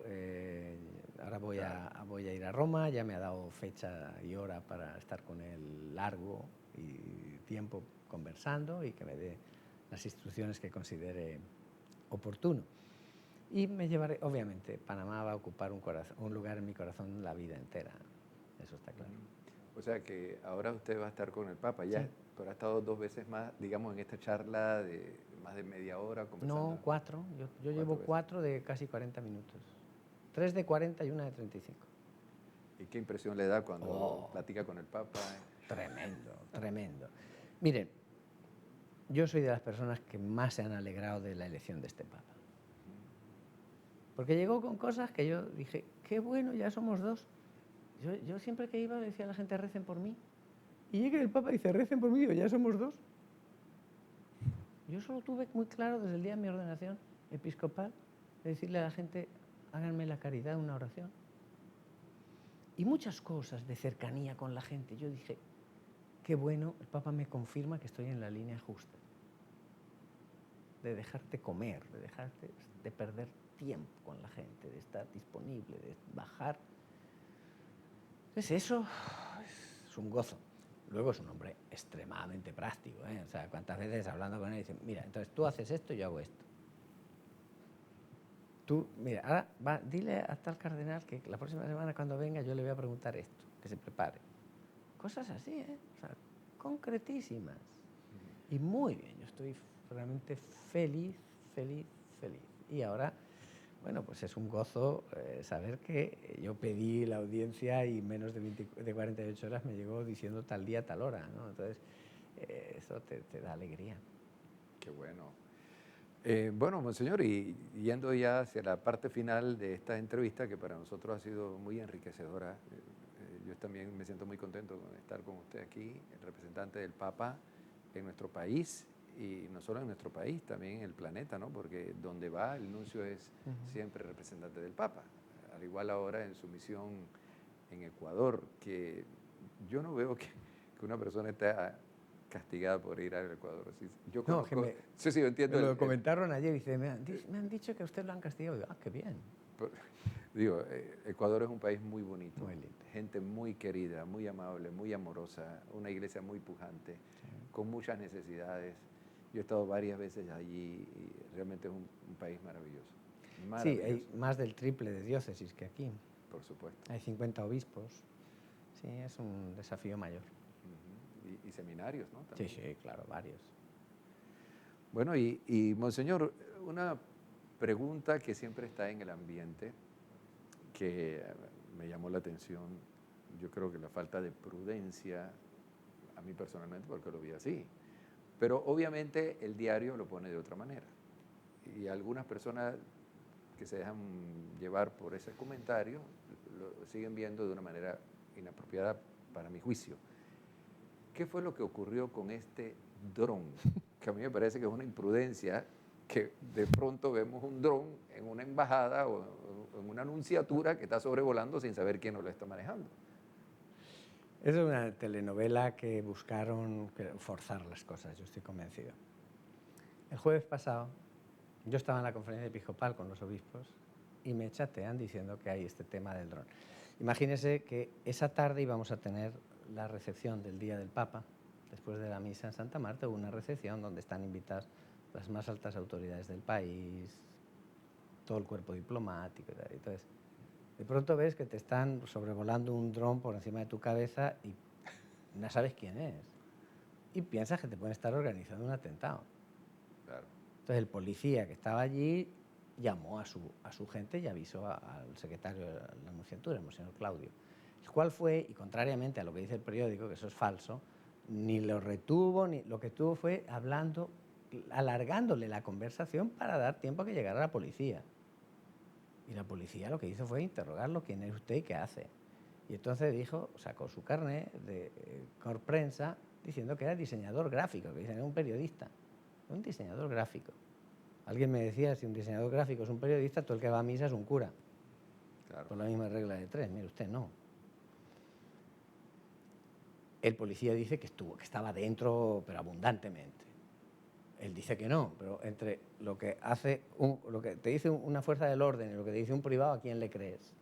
ahora voy a ir a Roma. Ya me ha dado fecha y hora para estar con él largo y tiempo conversando, y que me dé las instrucciones que considere oportuno. Y me llevaré, obviamente, Panamá va a ocupar un lugar en mi corazón la vida entera, eso está claro. O sea que ahora usted va a estar con el Papa, ya, Sí. pero ha estado 2 veces más, digamos, en esta charla de más de media hora conversando. No, 4, yo llevo veces. 4 de casi 40 minutos, 3 de 40 y una de 35. ¿Y qué impresión le da cuando platica con el Papa? Tremendo, tremendo. Miren, yo soy de las personas que más se han alegrado de la elección de este Papa. Porque llegó con cosas que yo dije, qué bueno, ya somos 2. Yo siempre que iba decía a la gente, recen por mí. Y llega el Papa y dice, recen por mí, digo, ya somos 2. Yo solo tuve muy claro desde el día de mi ordenación episcopal de decirle a la gente, háganme la caridad una oración. Y muchas cosas de cercanía con la gente. Yo dije, qué bueno, el Papa me confirma que estoy en la línea justa. De dejarte comer, de perder tiempo con la gente, de estar disponible, de bajar. Entonces eso es un gozo. Luego es un hombre extremadamente práctico, ¿eh? O sea, cuántas veces hablando con él dicen, mira, entonces tú haces esto y yo hago esto. Tú, mira, ahora dile a tal cardenal que la próxima semana cuando venga yo le voy a preguntar esto, que se prepare. Cosas así, ¿eh? O sea, concretísimas. Y muy bien, yo estoy realmente feliz. Y ahora, bueno, pues es un gozo saber que yo pedí la audiencia y menos de 48 horas me llegó diciendo tal día, tal hora, ¿no? Entonces, eso te da alegría. Qué bueno. Bueno, monseñor, y yendo ya hacia la parte final de esta entrevista, que para nosotros ha sido muy enriquecedora, yo también me siento muy contento de estar con usted aquí, el representante del Papa en nuestro país, y no solo en nuestro país, también en el planeta, ¿no? Porque donde va el nuncio es siempre representante del Papa, al igual ahora en su misión en Ecuador, que yo no veo que una persona esté castigada por ir al Ecuador. Yo conozco, No, sí, yo entiendo. Me lo comentaron ayer, dice, me han dicho que a usted lo han castigado. Digo, qué bien. Digo, Ecuador es un país muy bonito, muy lindo, gente muy querida, muy amable, muy amorosa, una iglesia muy pujante, sí, con muchas necesidades. Yo he estado varias veces allí y realmente es un país maravilloso. Sí, hay más del triple de diócesis que aquí. Por supuesto. Hay 50 obispos. Sí, es un desafío mayor. Y seminarios, ¿no? También. Sí, claro, varios. Bueno, y monseñor, una pregunta que siempre está en el ambiente, que me llamó la atención, yo creo que la falta de prudencia, a mí personalmente, porque lo vi así, pero obviamente el diario lo pone de otra manera, y algunas personas que se dejan llevar por ese comentario lo siguen viendo de una manera inapropiada para mi juicio. ¿Qué fue lo que ocurrió con este dron? Que a mí me parece que es una imprudencia, que de pronto vemos un dron en una embajada o en una anunciatura que está sobrevolando sin saber quién lo está manejando. Es una telenovela que buscaron forzar las cosas, yo estoy convencido. El jueves pasado, yo estaba en la conferencia episcopal con los obispos y me chatean diciendo que hay este tema del dron. Imagínense que esa tarde íbamos a tener la recepción del Día del Papa. Después de la misa en Santa Marta hubo una recepción donde están invitadas las más altas autoridades del país, todo el cuerpo diplomático y tal. Entonces, de pronto ves que te están sobrevolando un dron por encima de tu cabeza y no sabes quién es. Y piensas que te pueden estar organizando un atentado. Claro. Entonces el policía que estaba allí llamó a su gente y avisó al secretario de la anunciatura, el monseñor Claudio. El cual fue, y contrariamente a lo que dice el periódico, que eso es falso, ni lo retuvo, ni lo que tuvo fue hablando, alargándole la conversación para dar tiempo a que llegara la policía. Y la policía lo que hizo fue interrogarlo, ¿quién es usted y qué hace? Y entonces dijo, sacó su carnet de Corprensa diciendo que era diseñador gráfico, que era un periodista, un diseñador gráfico. Alguien me decía, si un diseñador gráfico es un periodista, todo el que va a misa es un cura. Claro. Por la misma regla de 3, mire usted, no. El policía dice que estaba dentro, pero abundantemente. Él dice que no, pero entre lo que hace lo que te dice una fuerza del orden y lo que te dice un privado, ¿a quién le crees?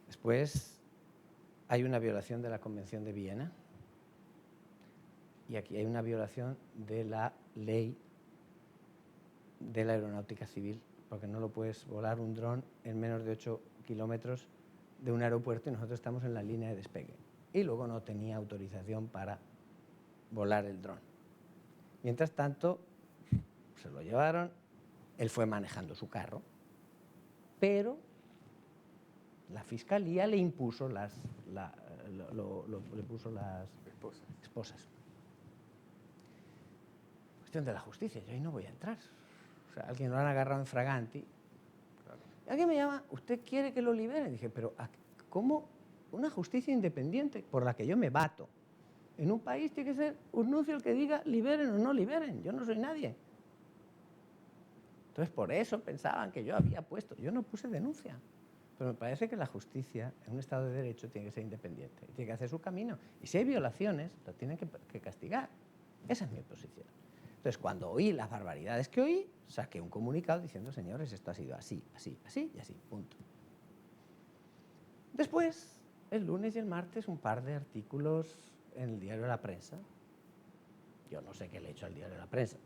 Después hay una violación de la Convención de Viena. y aquí hay una violación de la ley de la aeronáutica civil, porque no lo puedes volar un dron en menos de 8 kilómetros de un aeropuerto y nosotros estamos en la línea de despegue. Y luego no tenía autorización para volar el dron. Mientras tanto, se lo llevaron, él fue manejando su carro, pero la fiscalía le impuso las esposas. Cuestión de la justicia, yo ahí no voy a entrar. O sea, alguien lo han agarrado en fraganti. Claro. Y alguien me llama, ¿usted quiere que lo liberen? Dije, pero ¿cómo una justicia independiente por la que yo me bato? En un país tiene que ser un nuncio el que diga liberen o no liberen. Yo no soy nadie. Entonces, por eso pensaban que yo había puesto. Yo no puse denuncia. Pero me parece que la justicia en un Estado de Derecho tiene que ser independiente. Y tiene que hacer su camino. Y si hay violaciones, lo tienen que castigar. Esa es mi posición. Entonces, cuando oí las barbaridades que oí, saqué un comunicado diciendo, señores, esto ha sido así, así, así y así, punto. Después, el lunes y el martes, un par de artículos en el diario La Prensa. Yo no sé qué le he hecho al diario La Prensa.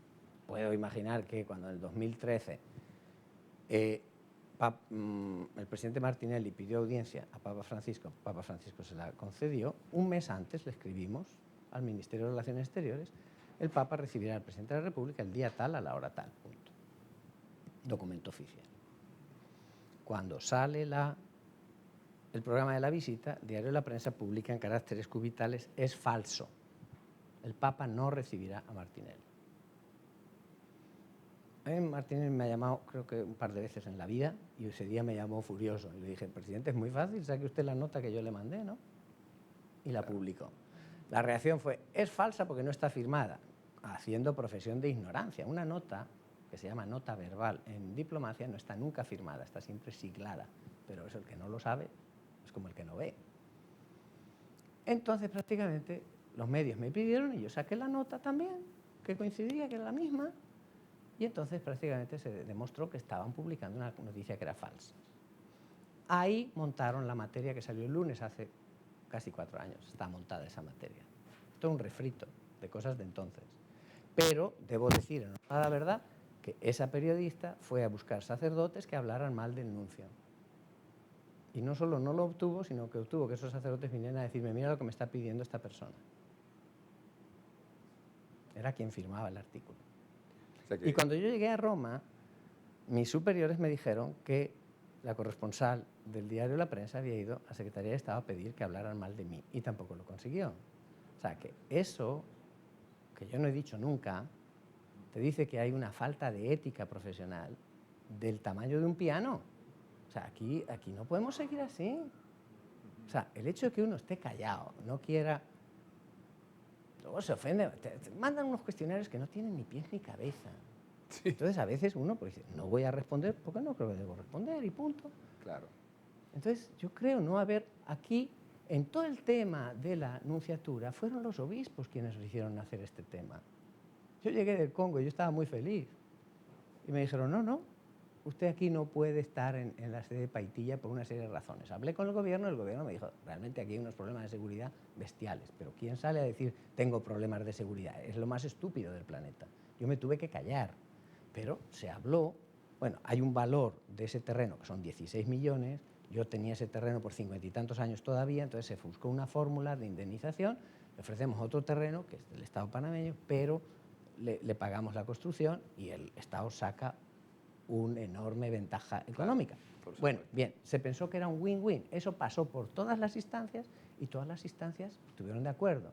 Puedo imaginar que cuando en el 2013 el presidente Martinelli pidió audiencia a Papa Francisco se la concedió, un mes antes le escribimos al Ministerio de Relaciones Exteriores, el Papa recibirá al presidente de la República el día tal, a la hora tal, punto. Documento oficial. Cuando sale el programa de la visita, el diario La Prensa publica en caracteres cubitales, es falso. El Papa no recibirá a Martinelli. Martinelli me ha llamado, creo que un par de veces en la vida, y ese día me llamó furioso. Y le dije, presidente, es muy fácil, saque usted la nota que yo le mandé, ¿no? Y la publicó. La reacción fue, es falsa porque no está firmada, haciendo profesión de ignorancia. Una nota, que se llama nota verbal en diplomacia, no está nunca firmada, está siempre siglada. Pero eso, el que no lo sabe, es como el que no ve. Entonces, prácticamente, los medios me pidieron y yo saqué la nota también, que coincidía, que era la misma, y entonces prácticamente se demostró que estaban publicando una noticia que era falsa. Ahí montaron la materia que salió el lunes, hace casi 4 años, está montada esa materia. Esto es un refrito de cosas de entonces. Pero debo decir, en honor a la verdad, que esa periodista fue a buscar sacerdotes que hablaran mal del nuncio. Y no solo no lo obtuvo, sino que obtuvo que esos sacerdotes vinieran a decirme, mira lo que me está pidiendo esta persona. Era quien firmaba el artículo. O sea que... Y cuando yo llegué a Roma, mis superiores me dijeron que la corresponsal del diario La Prensa había ido a Secretaría de Estado a pedir que hablaran mal de mí y tampoco lo consiguió. O sea que eso, que yo no he dicho nunca, te dice que hay una falta de ética profesional del tamaño de un piano. O sea, aquí no podemos seguir así. O sea, el hecho de que uno esté callado, no quiera... Luego se ofende, te mandan unos cuestionarios que no tienen ni pies ni cabeza. Sí. Entonces, a veces uno pues, dice, no voy a responder porque no creo que debo responder y punto. Claro. Entonces, yo creo no haber aquí, en todo el tema de la nunciatura, fueron los obispos quienes nos hicieron hacer este tema. Yo llegué del Congo y yo estaba muy feliz. Y me dijeron, no, usted aquí no puede estar en la sede de Paitilla por una serie de razones. Hablé con el gobierno me dijo, realmente aquí hay unos problemas de seguridad bestiales, pero ¿quién sale a decir, tengo problemas de seguridad? Es lo más estúpido del planeta. Yo me tuve que callar, pero se habló, bueno, hay un valor de ese terreno, que son 16 millones, yo tenía ese terreno por 50 y tantos años todavía, entonces se buscó una fórmula de indemnización, le ofrecemos otro terreno, que es del Estado panameño, pero le pagamos la construcción y el Estado saca una enorme ventaja económica. Claro, bueno, bien, se pensó que era un win-win. Eso pasó por todas las instancias y todas las instancias estuvieron de acuerdo.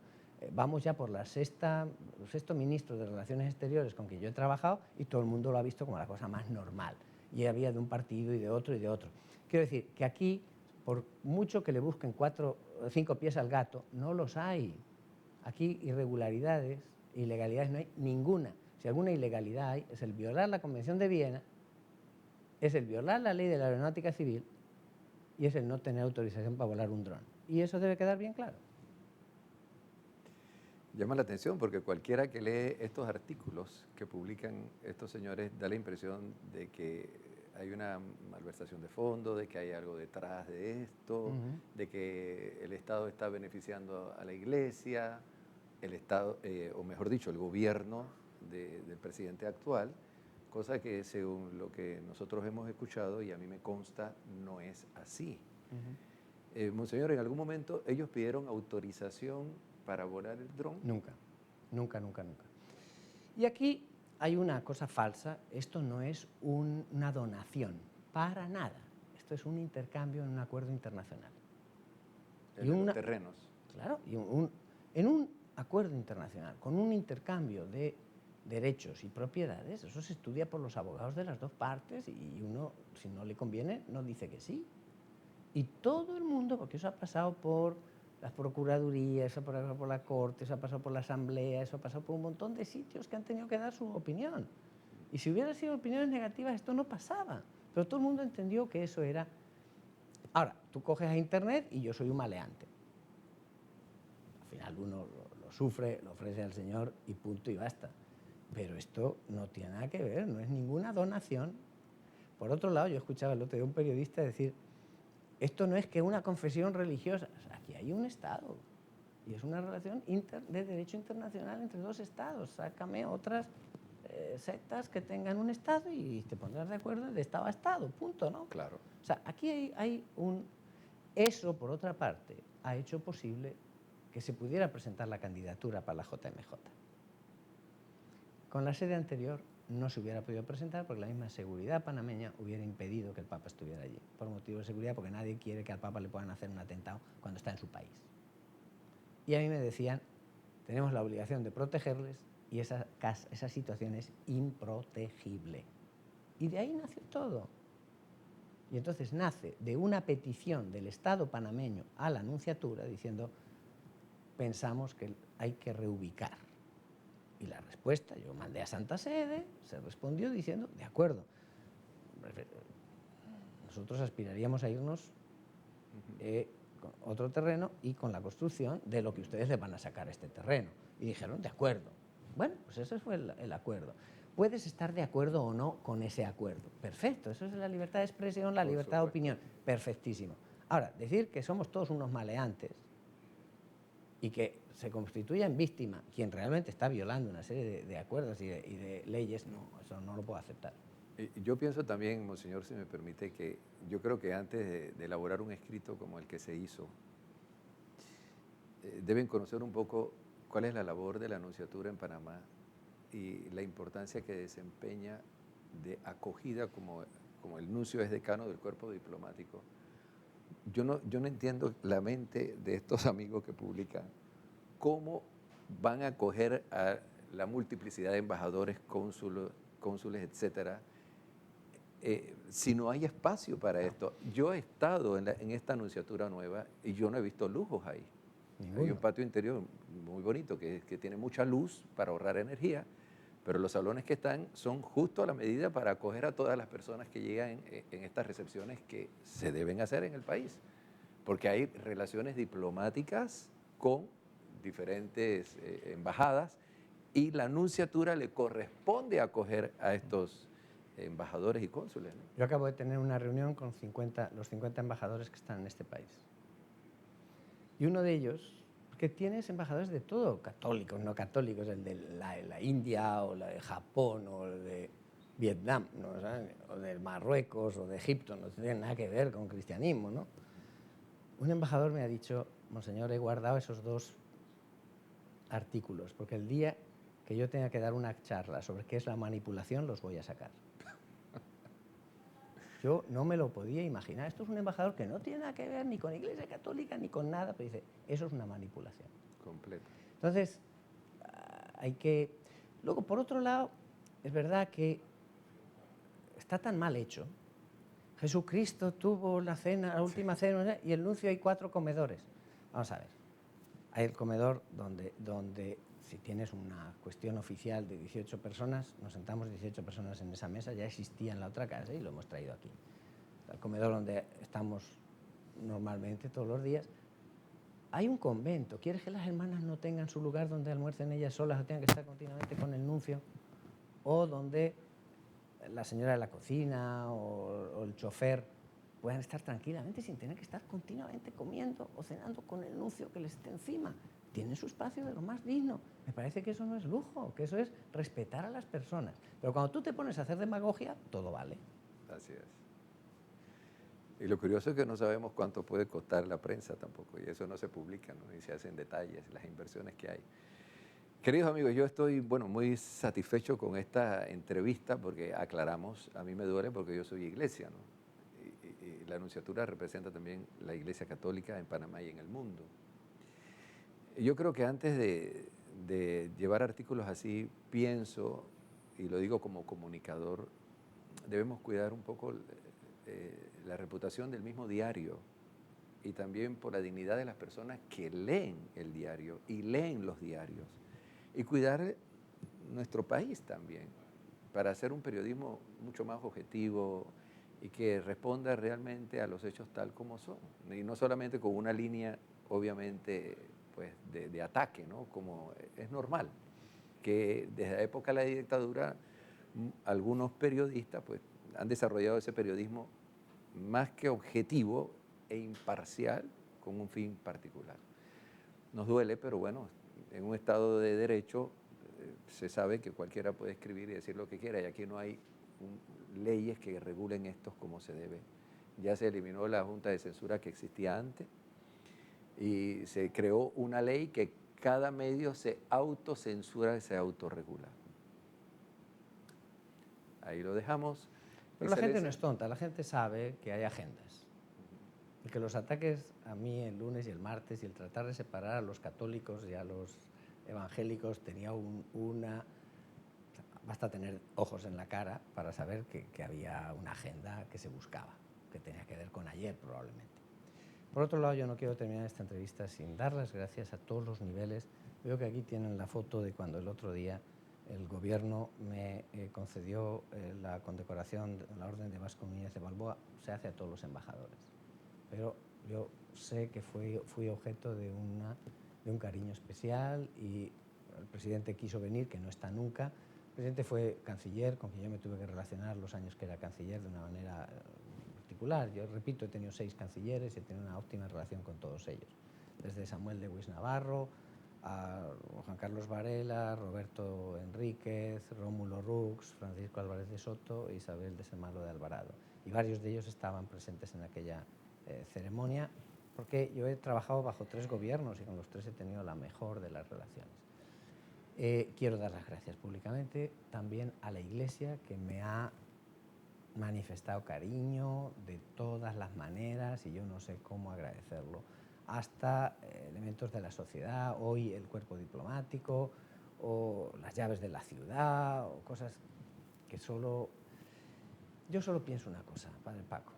Vamos ya por el sexto ministro de Relaciones Exteriores con quien yo he trabajado y todo el mundo lo ha visto como la cosa más normal. Y había de un partido y de otro y de otro. Quiero decir que aquí, por mucho que le busquen 4 o 5 pies al gato, no los hay. Aquí irregularidades, ilegalidades no hay ninguna. Si alguna ilegalidad hay, es el violar la Convención de Viena, es el violar la ley de la aeronáutica civil y es el no tener autorización para volar un dron. Y eso debe quedar bien claro. Llama la atención porque cualquiera que lee estos artículos que publican estos señores da la impresión de que hay una malversación de fondos, de que hay algo detrás de esto, de que el Estado está beneficiando a la Iglesia. el Estado, o mejor dicho, el gobierno del presidente actual, cosa que según lo que nosotros hemos escuchado y a mí me consta, no es así. Monseñor, ¿en algún momento ellos pidieron autorización para volar el dron? Nunca, nunca, nunca, nunca. Y aquí hay una cosa falsa, esto no es una donación, para nada. Esto es un intercambio en un acuerdo internacional. En los terrenos. Claro, y en un acuerdo internacional, con un intercambio de derechos y propiedades, eso se estudia por los abogados de las dos partes y uno, si no le conviene, no dice que sí. Y todo el mundo, porque eso ha pasado por las procuradurías, eso ha pasado por la corte, eso ha pasado por la asamblea, eso ha pasado por un montón de sitios que han tenido que dar su opinión. Y si hubiera sido opiniones negativas, esto no pasaba. Pero todo el mundo entendió que eso era... Ahora, tú coges a Internet y yo soy un maleante. Al final uno lo sufre, lo ofrece al Señor y punto y basta. Pero esto no tiene nada que ver, no es ninguna donación. Por otro lado, yo escuchaba el otro día a un periodista decir, esto no es que una confesión religiosa, o sea, aquí hay un Estado y es una relación de derecho internacional entre dos Estados. Sácame otras sectas que tengan un Estado y te pondrás de acuerdo de Estado a Estado, punto, ¿no? Claro. O sea, aquí hay un... Eso, por otra parte, ha hecho posible que se pudiera presentar la candidatura para la JMJ. Con la sede anterior no se hubiera podido presentar porque la misma seguridad panameña hubiera impedido que el Papa estuviera allí, por motivo de seguridad, porque nadie quiere que al Papa le puedan hacer un atentado cuando está en su país. Y a mí me decían, tenemos la obligación de protegerles y esa situación es improtegible. Y de ahí nació todo. Y entonces nace de una petición del Estado panameño a la Nunciatura diciendo, pensamos que hay que reubicar. Y la respuesta, yo mandé a Santa Sede, se respondió diciendo, de acuerdo, nosotros aspiraríamos a irnos con otro terreno y con la construcción de lo que ustedes le van a sacar a este terreno. Y dijeron, de acuerdo. Bueno, pues ese fue el acuerdo. Puedes estar de acuerdo o no con ese acuerdo. Perfecto, eso es la libertad de expresión, la libertad de opinión. Perfectísimo. Ahora, decir que somos todos unos maleantes y que se constituya en víctima quien realmente está violando una serie de acuerdos y de leyes, no, eso no lo puedo aceptar. Yo pienso también, Monseñor, si me permite, que yo creo que antes de elaborar un escrito como el que se hizo, deben conocer un poco cuál es la labor de la Nunciatura en Panamá y la importancia que desempeña de acogida como el nuncio es decano del cuerpo diplomático. Yo no entiendo la mente de estos amigos que publican cómo van a acoger a la multiplicidad de embajadores, cónsules, etcétera, si no hay espacio para esto. Yo he estado en esta Nunciatura nueva y yo no he visto lujos ahí. Ninguno. Hay un patio interior muy bonito que tiene mucha luz para ahorrar energía, pero los salones que están son justo a la medida para acoger a todas las personas que llegan en estas recepciones que se deben hacer en el país, porque hay relaciones diplomáticas con diferentes embajadas y la Nunciatura le corresponde acoger a estos embajadores y cónsules, ¿no? Yo acabo de tener una reunión con los 50 embajadores que están en este país. Y uno de ellos, que tienes embajadores de todo, católicos, no católicos, el de la India o la de Japón o el de Vietnam, ¿no? O de Marruecos o de Egipto, no tiene nada que ver con cristianismo, ¿no? Un embajador me ha dicho, monseñor, he guardado esos 2 artículos, porque el día que yo tenga que dar una charla sobre qué es la manipulación, los voy a sacar. Yo no me lo podía imaginar. Esto es un embajador que no tiene nada que ver ni con la Iglesia Católica ni con nada, pero dice, eso es una manipulación. Completa. Entonces, hay que... Luego, por otro lado, es verdad que está tan mal hecho. Jesucristo tuvo la cena, la última cena, y el nuncio hay 4 comedores. Vamos a ver. Hay el comedor donde si tienes una cuestión oficial de 18 personas, nos sentamos 18 personas en esa mesa, ya existía en la otra casa y lo hemos traído aquí. El comedor donde estamos normalmente todos los días. Hay un convento. ¿Quieres que las hermanas no tengan su lugar donde almuercen ellas solas o tengan que estar continuamente con el nuncio? O donde la señora de la cocina o el chofer puedan estar tranquilamente sin tener que estar continuamente comiendo o cenando con el nuncio que les esté encima. tienen su espacio de lo más digno. Me parece que eso no es lujo, que eso es respetar a las personas. Pero cuando tú te pones a hacer demagogia, todo vale. Así es. Y lo curioso es que no sabemos cuánto puede costar la prensa tampoco, y eso no se publica, ¿no? Y se hacen detalles, las inversiones que hay. Queridos amigos, yo estoy muy satisfecho con esta entrevista porque aclaramos, a mí me duele porque yo soy iglesia, ¿no? Y la Anunciatura representa también la Iglesia Católica en Panamá y en el mundo. Yo creo que antes de llevar artículos así, pienso, y lo digo como comunicador, debemos cuidar un poco la reputación del mismo diario y también por la dignidad de las personas que leen el diario y leen los diarios. Y cuidar nuestro país también, para hacer un periodismo mucho más objetivo y que responda realmente a los hechos tal como son. Y no solamente con una línea, obviamente, pues, de ataque, ¿no? Como es normal, que desde la época de la dictadura algunos periodistas pues, han desarrollado ese periodismo más que objetivo e imparcial con un fin particular. Nos duele, pero bueno, en un Estado de Derecho se sabe que cualquiera puede escribir y decir lo que quiera, y aquí no hay leyes que regulen esto como se debe. Ya se eliminó la Junta de Censura que existía antes y se creó una ley que cada medio se autocensura y se autorregula. Ahí lo dejamos. Pero la gente no es tonta, la gente sabe que hay agendas. Y que los ataques a mí el lunes y el martes y el tratar de separar a los católicos y a los evangélicos tenía basta tener ojos en la cara para saber que había una agenda que se buscaba, que tenía que ver con ayer probablemente. Por otro lado, yo no quiero terminar esta entrevista sin dar las gracias a todos los niveles. Veo que aquí tienen la foto de cuando el otro día el gobierno me concedió la condecoración de la Orden de Vasco Núñez de Balboa. Se hace a todos los embajadores. Pero yo sé que fui objeto de un cariño especial y el presidente quiso venir, que no está nunca. El presidente fue canciller, con quien yo me tuve que relacionar los años que era canciller de una manera particular. Yo repito, he tenido 6 cancilleres y he tenido una óptima relación con todos ellos. Desde Samuel Lewis Navarro, a Juan Carlos Varela, Roberto Enríquez, Rómulo Rux, Francisco Álvarez de Soto e Isabel de Semalo de Alvarado. Y varios de ellos estaban presentes en aquella ceremonia, porque yo he trabajado bajo 3 gobiernos y con los 3 he tenido la mejor de las relaciones. Quiero dar las gracias públicamente también a la Iglesia, que me ha manifestado cariño de todas las maneras y yo no sé cómo agradecerlo, hasta elementos de la sociedad, hoy el cuerpo diplomático o las llaves de la ciudad o cosas que yo solo pienso una cosa, Padre Paco.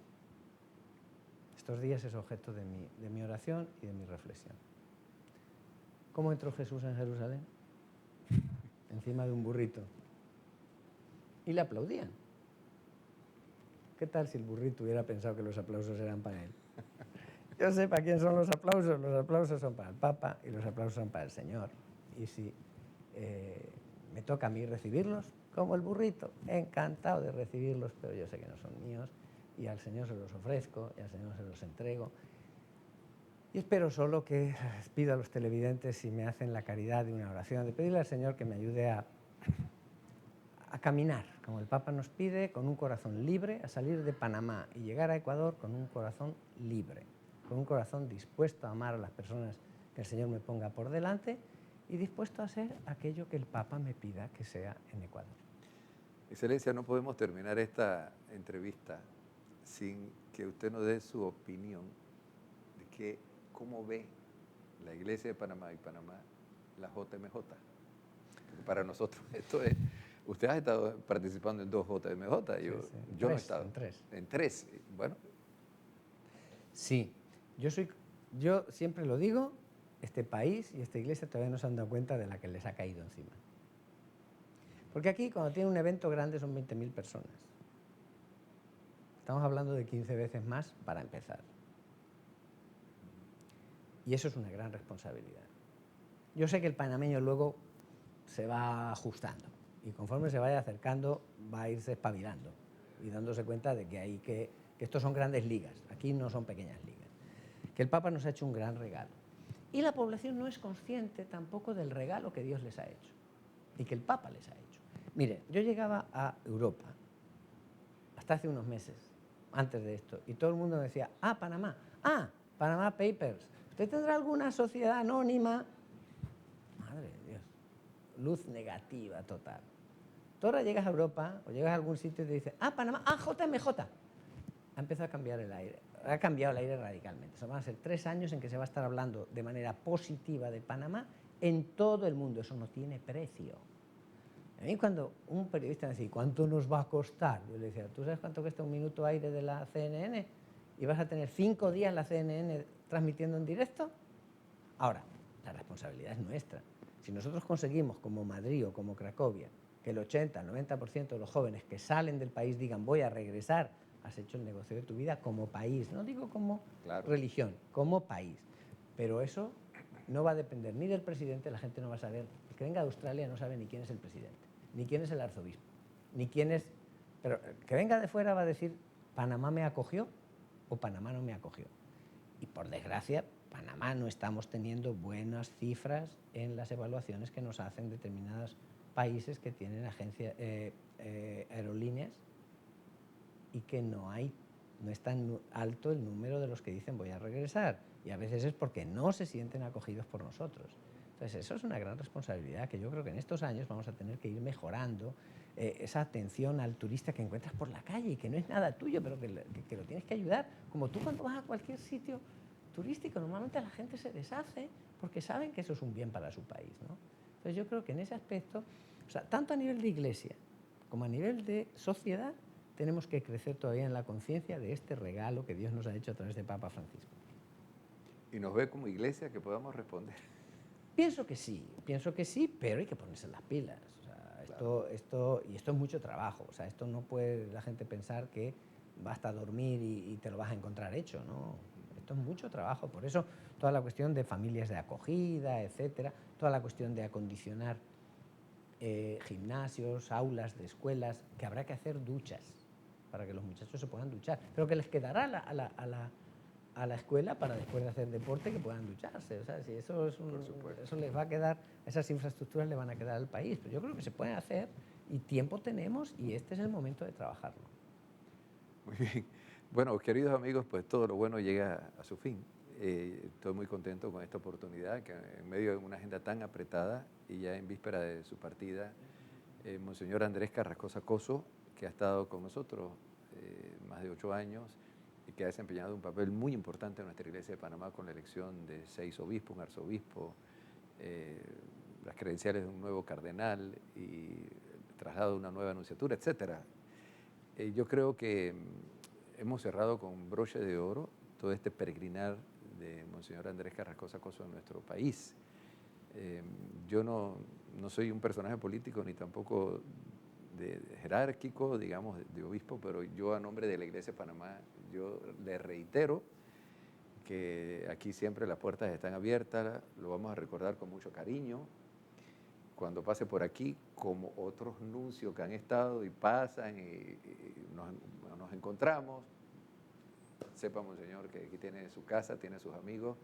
Estos días es objeto de mi oración y de mi reflexión. ¿Cómo entró Jesús en Jerusalén? Encima de un burrito. Y le aplaudían. ¿Qué tal si el burrito hubiera pensado que los aplausos eran para él? Yo sé para quién son los aplausos son para el Papa y los aplausos son para el Señor. Y si me toca a mí recibirlos, como el burrito, encantado de recibirlos, pero yo sé que no son míos. Y al Señor se los ofrezco, y al Señor se los entrego. Y espero solo que les pido a los televidentes, si me hacen la caridad de una oración, de pedirle al Señor que me ayude a caminar, como el Papa nos pide, con un corazón libre, a salir de Panamá y llegar a Ecuador con un corazón libre, con un corazón dispuesto a amar a las personas que el Señor me ponga por delante y dispuesto a hacer aquello que el Papa me pida que sea en Ecuador. Excelencia, no podemos terminar esta entrevista sin que usted nos dé su opinión de cómo ve la Iglesia de Panamá y Panamá la JMJ. Porque para nosotros esto es... Usted ha estado participando en 2 JMJ, yo no he estado. En 3. Bueno. Sí, yo siempre lo digo, este país y esta iglesia todavía no se han dado cuenta de la que les ha caído encima. Porque aquí, cuando tiene un evento grande, son 20.000 personas. Estamos hablando de 15 veces más para empezar. Y eso es una gran responsabilidad. Yo sé que el panameño luego se va ajustando y conforme se vaya acercando va a irse espabilando y dándose cuenta de que estos son grandes ligas, aquí no son pequeñas ligas. Que el Papa nos ha hecho un gran regalo. Y la población no es consciente tampoco del regalo que Dios les ha hecho y que el Papa les ha hecho. Mire, yo llegaba a Europa hasta hace unos meses, antes de esto, y todo el mundo me decía, Panamá, Panama Papers, ¿usted tendrá alguna sociedad anónima? Madre de Dios, luz negativa total. Tú ahora llegas a Europa o llegas a algún sitio y te dicen, Panamá, JMJ. Ha empezado a cambiar el aire, ha cambiado el aire radicalmente. Eso van a ser 3 años en que se va a estar hablando de manera positiva de Panamá en todo el mundo. Eso no tiene precio. A mí cuando un periodista me decía, ¿cuánto nos va a costar? Yo le decía, ¿tú sabes cuánto cuesta un minuto aire de la CNN? ¿Y vas a tener 5 días la CNN transmitiendo en directo? Ahora, la responsabilidad es nuestra. Si nosotros conseguimos, como Madrid o como Cracovia, que el 80, el 90% de los jóvenes que salen del país digan, voy a regresar, has hecho el negocio de tu vida como país, no digo como religión, como país. Pero eso no va a depender ni del presidente, la gente no va a saber. El que venga de Australia no sabe ni quién es el presidente, ni quién es el arzobispo, ni quién es... Pero el que venga de fuera va a decir, Panamá me acogió o Panamá no me acogió. Y por desgracia, Panamá no estamos teniendo buenas cifras en las evaluaciones que nos hacen determinados países que tienen aerolíneas y que no es tan alto el número de los que dicen voy a regresar. Y a veces es porque no se sienten acogidos por nosotros. Entonces eso es una gran responsabilidad que yo creo que en estos años vamos a tener que ir mejorando esa atención al turista que encuentras por la calle y que no es nada tuyo, pero que lo tienes que ayudar. Como tú cuando vas a cualquier sitio turístico, normalmente la gente se deshace porque saben que eso es un bien para su país, ¿no? Entonces yo creo que en ese aspecto, o sea, tanto a nivel de iglesia como a nivel de sociedad, tenemos que crecer todavía en la conciencia de este regalo que Dios nos ha hecho a través de Papa Francisco. ¿Y nos ve como iglesia que podamos responder? Pienso que sí, pero hay que ponerse las pilas. O sea, Claro. esto es mucho trabajo. O sea, esto no puede la gente pensar que basta dormir y te lo vas a encontrar hecho, ¿no? Esto es mucho trabajo. Por eso toda la cuestión de familias de acogida, etcétera, toda la cuestión de acondicionar gimnasios, aulas de escuelas, que habrá que hacer duchas para que los muchachos se puedan duchar, pero que les quedará a la escuela para después de hacer deporte que puedan ducharse. O sea, si eso les va a quedar, esas infraestructuras le van a quedar al país. Pero yo creo que se pueden hacer y tiempo tenemos y este es el momento de trabajarlo. Muy bien. Bueno, queridos amigos, pues todo lo bueno llega a su fin. Estoy muy contento con esta oportunidad, que en medio de una agenda tan apretada y ya en víspera de su partida, Monseñor Andrés Carrascosa Coso, que ha estado con nosotros más de 8 años y que ha desempeñado un papel muy importante en nuestra Iglesia de Panamá con la elección de 6 obispos, un arzobispo, las credenciales de un nuevo cardenal y el traslado de una nueva anunciatura, etc. Yo creo que hemos cerrado con broche de oro todo este peregrinar de Monseñor Andrés Carrascosa Coso en nuestro país. Yo no soy un personaje político ni tampoco de jerárquico, digamos, de obispo, pero yo a nombre de la Iglesia de Panamá, yo le reitero que aquí siempre las puertas están abiertas, lo vamos a recordar con mucho cariño. Cuando pase por aquí, como otros nuncios que han estado y pasan y nos encontramos, sepa, Monseñor, que aquí tiene su casa, tiene sus amigos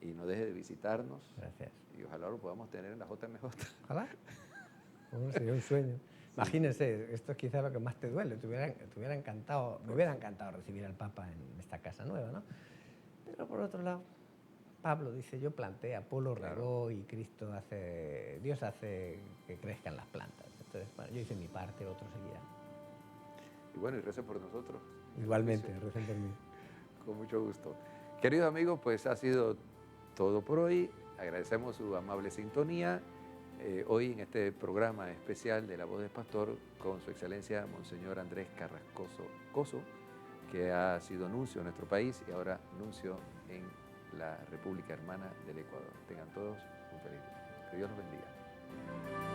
y no deje de visitarnos. Gracias. Y ojalá lo podamos tener en la JMJ. Ojalá. Bueno, sería un sueño. Imagínense, esto es quizá lo que más te duele. Me hubiera encantado recibir al Papa en esta casa nueva, ¿no? Pero por otro lado, Pablo dice, yo planté, Apolo regó y Dios hace que crezcan las plantas. Entonces, bueno, yo hice mi parte, otros seguirán. Y bueno, y recen por nosotros. Igualmente, recen por mí. Con mucho gusto. Queridos amigos, pues ha sido todo por hoy. Agradecemos su amable sintonía. Hoy en este programa especial de La Voz del Pastor con su excelencia Monseñor Andrés Carrascosa Coso, que ha sido nuncio en nuestro país y ahora nuncio en la República Hermana del Ecuador. Tengan todos un feliz día. Que Dios los bendiga.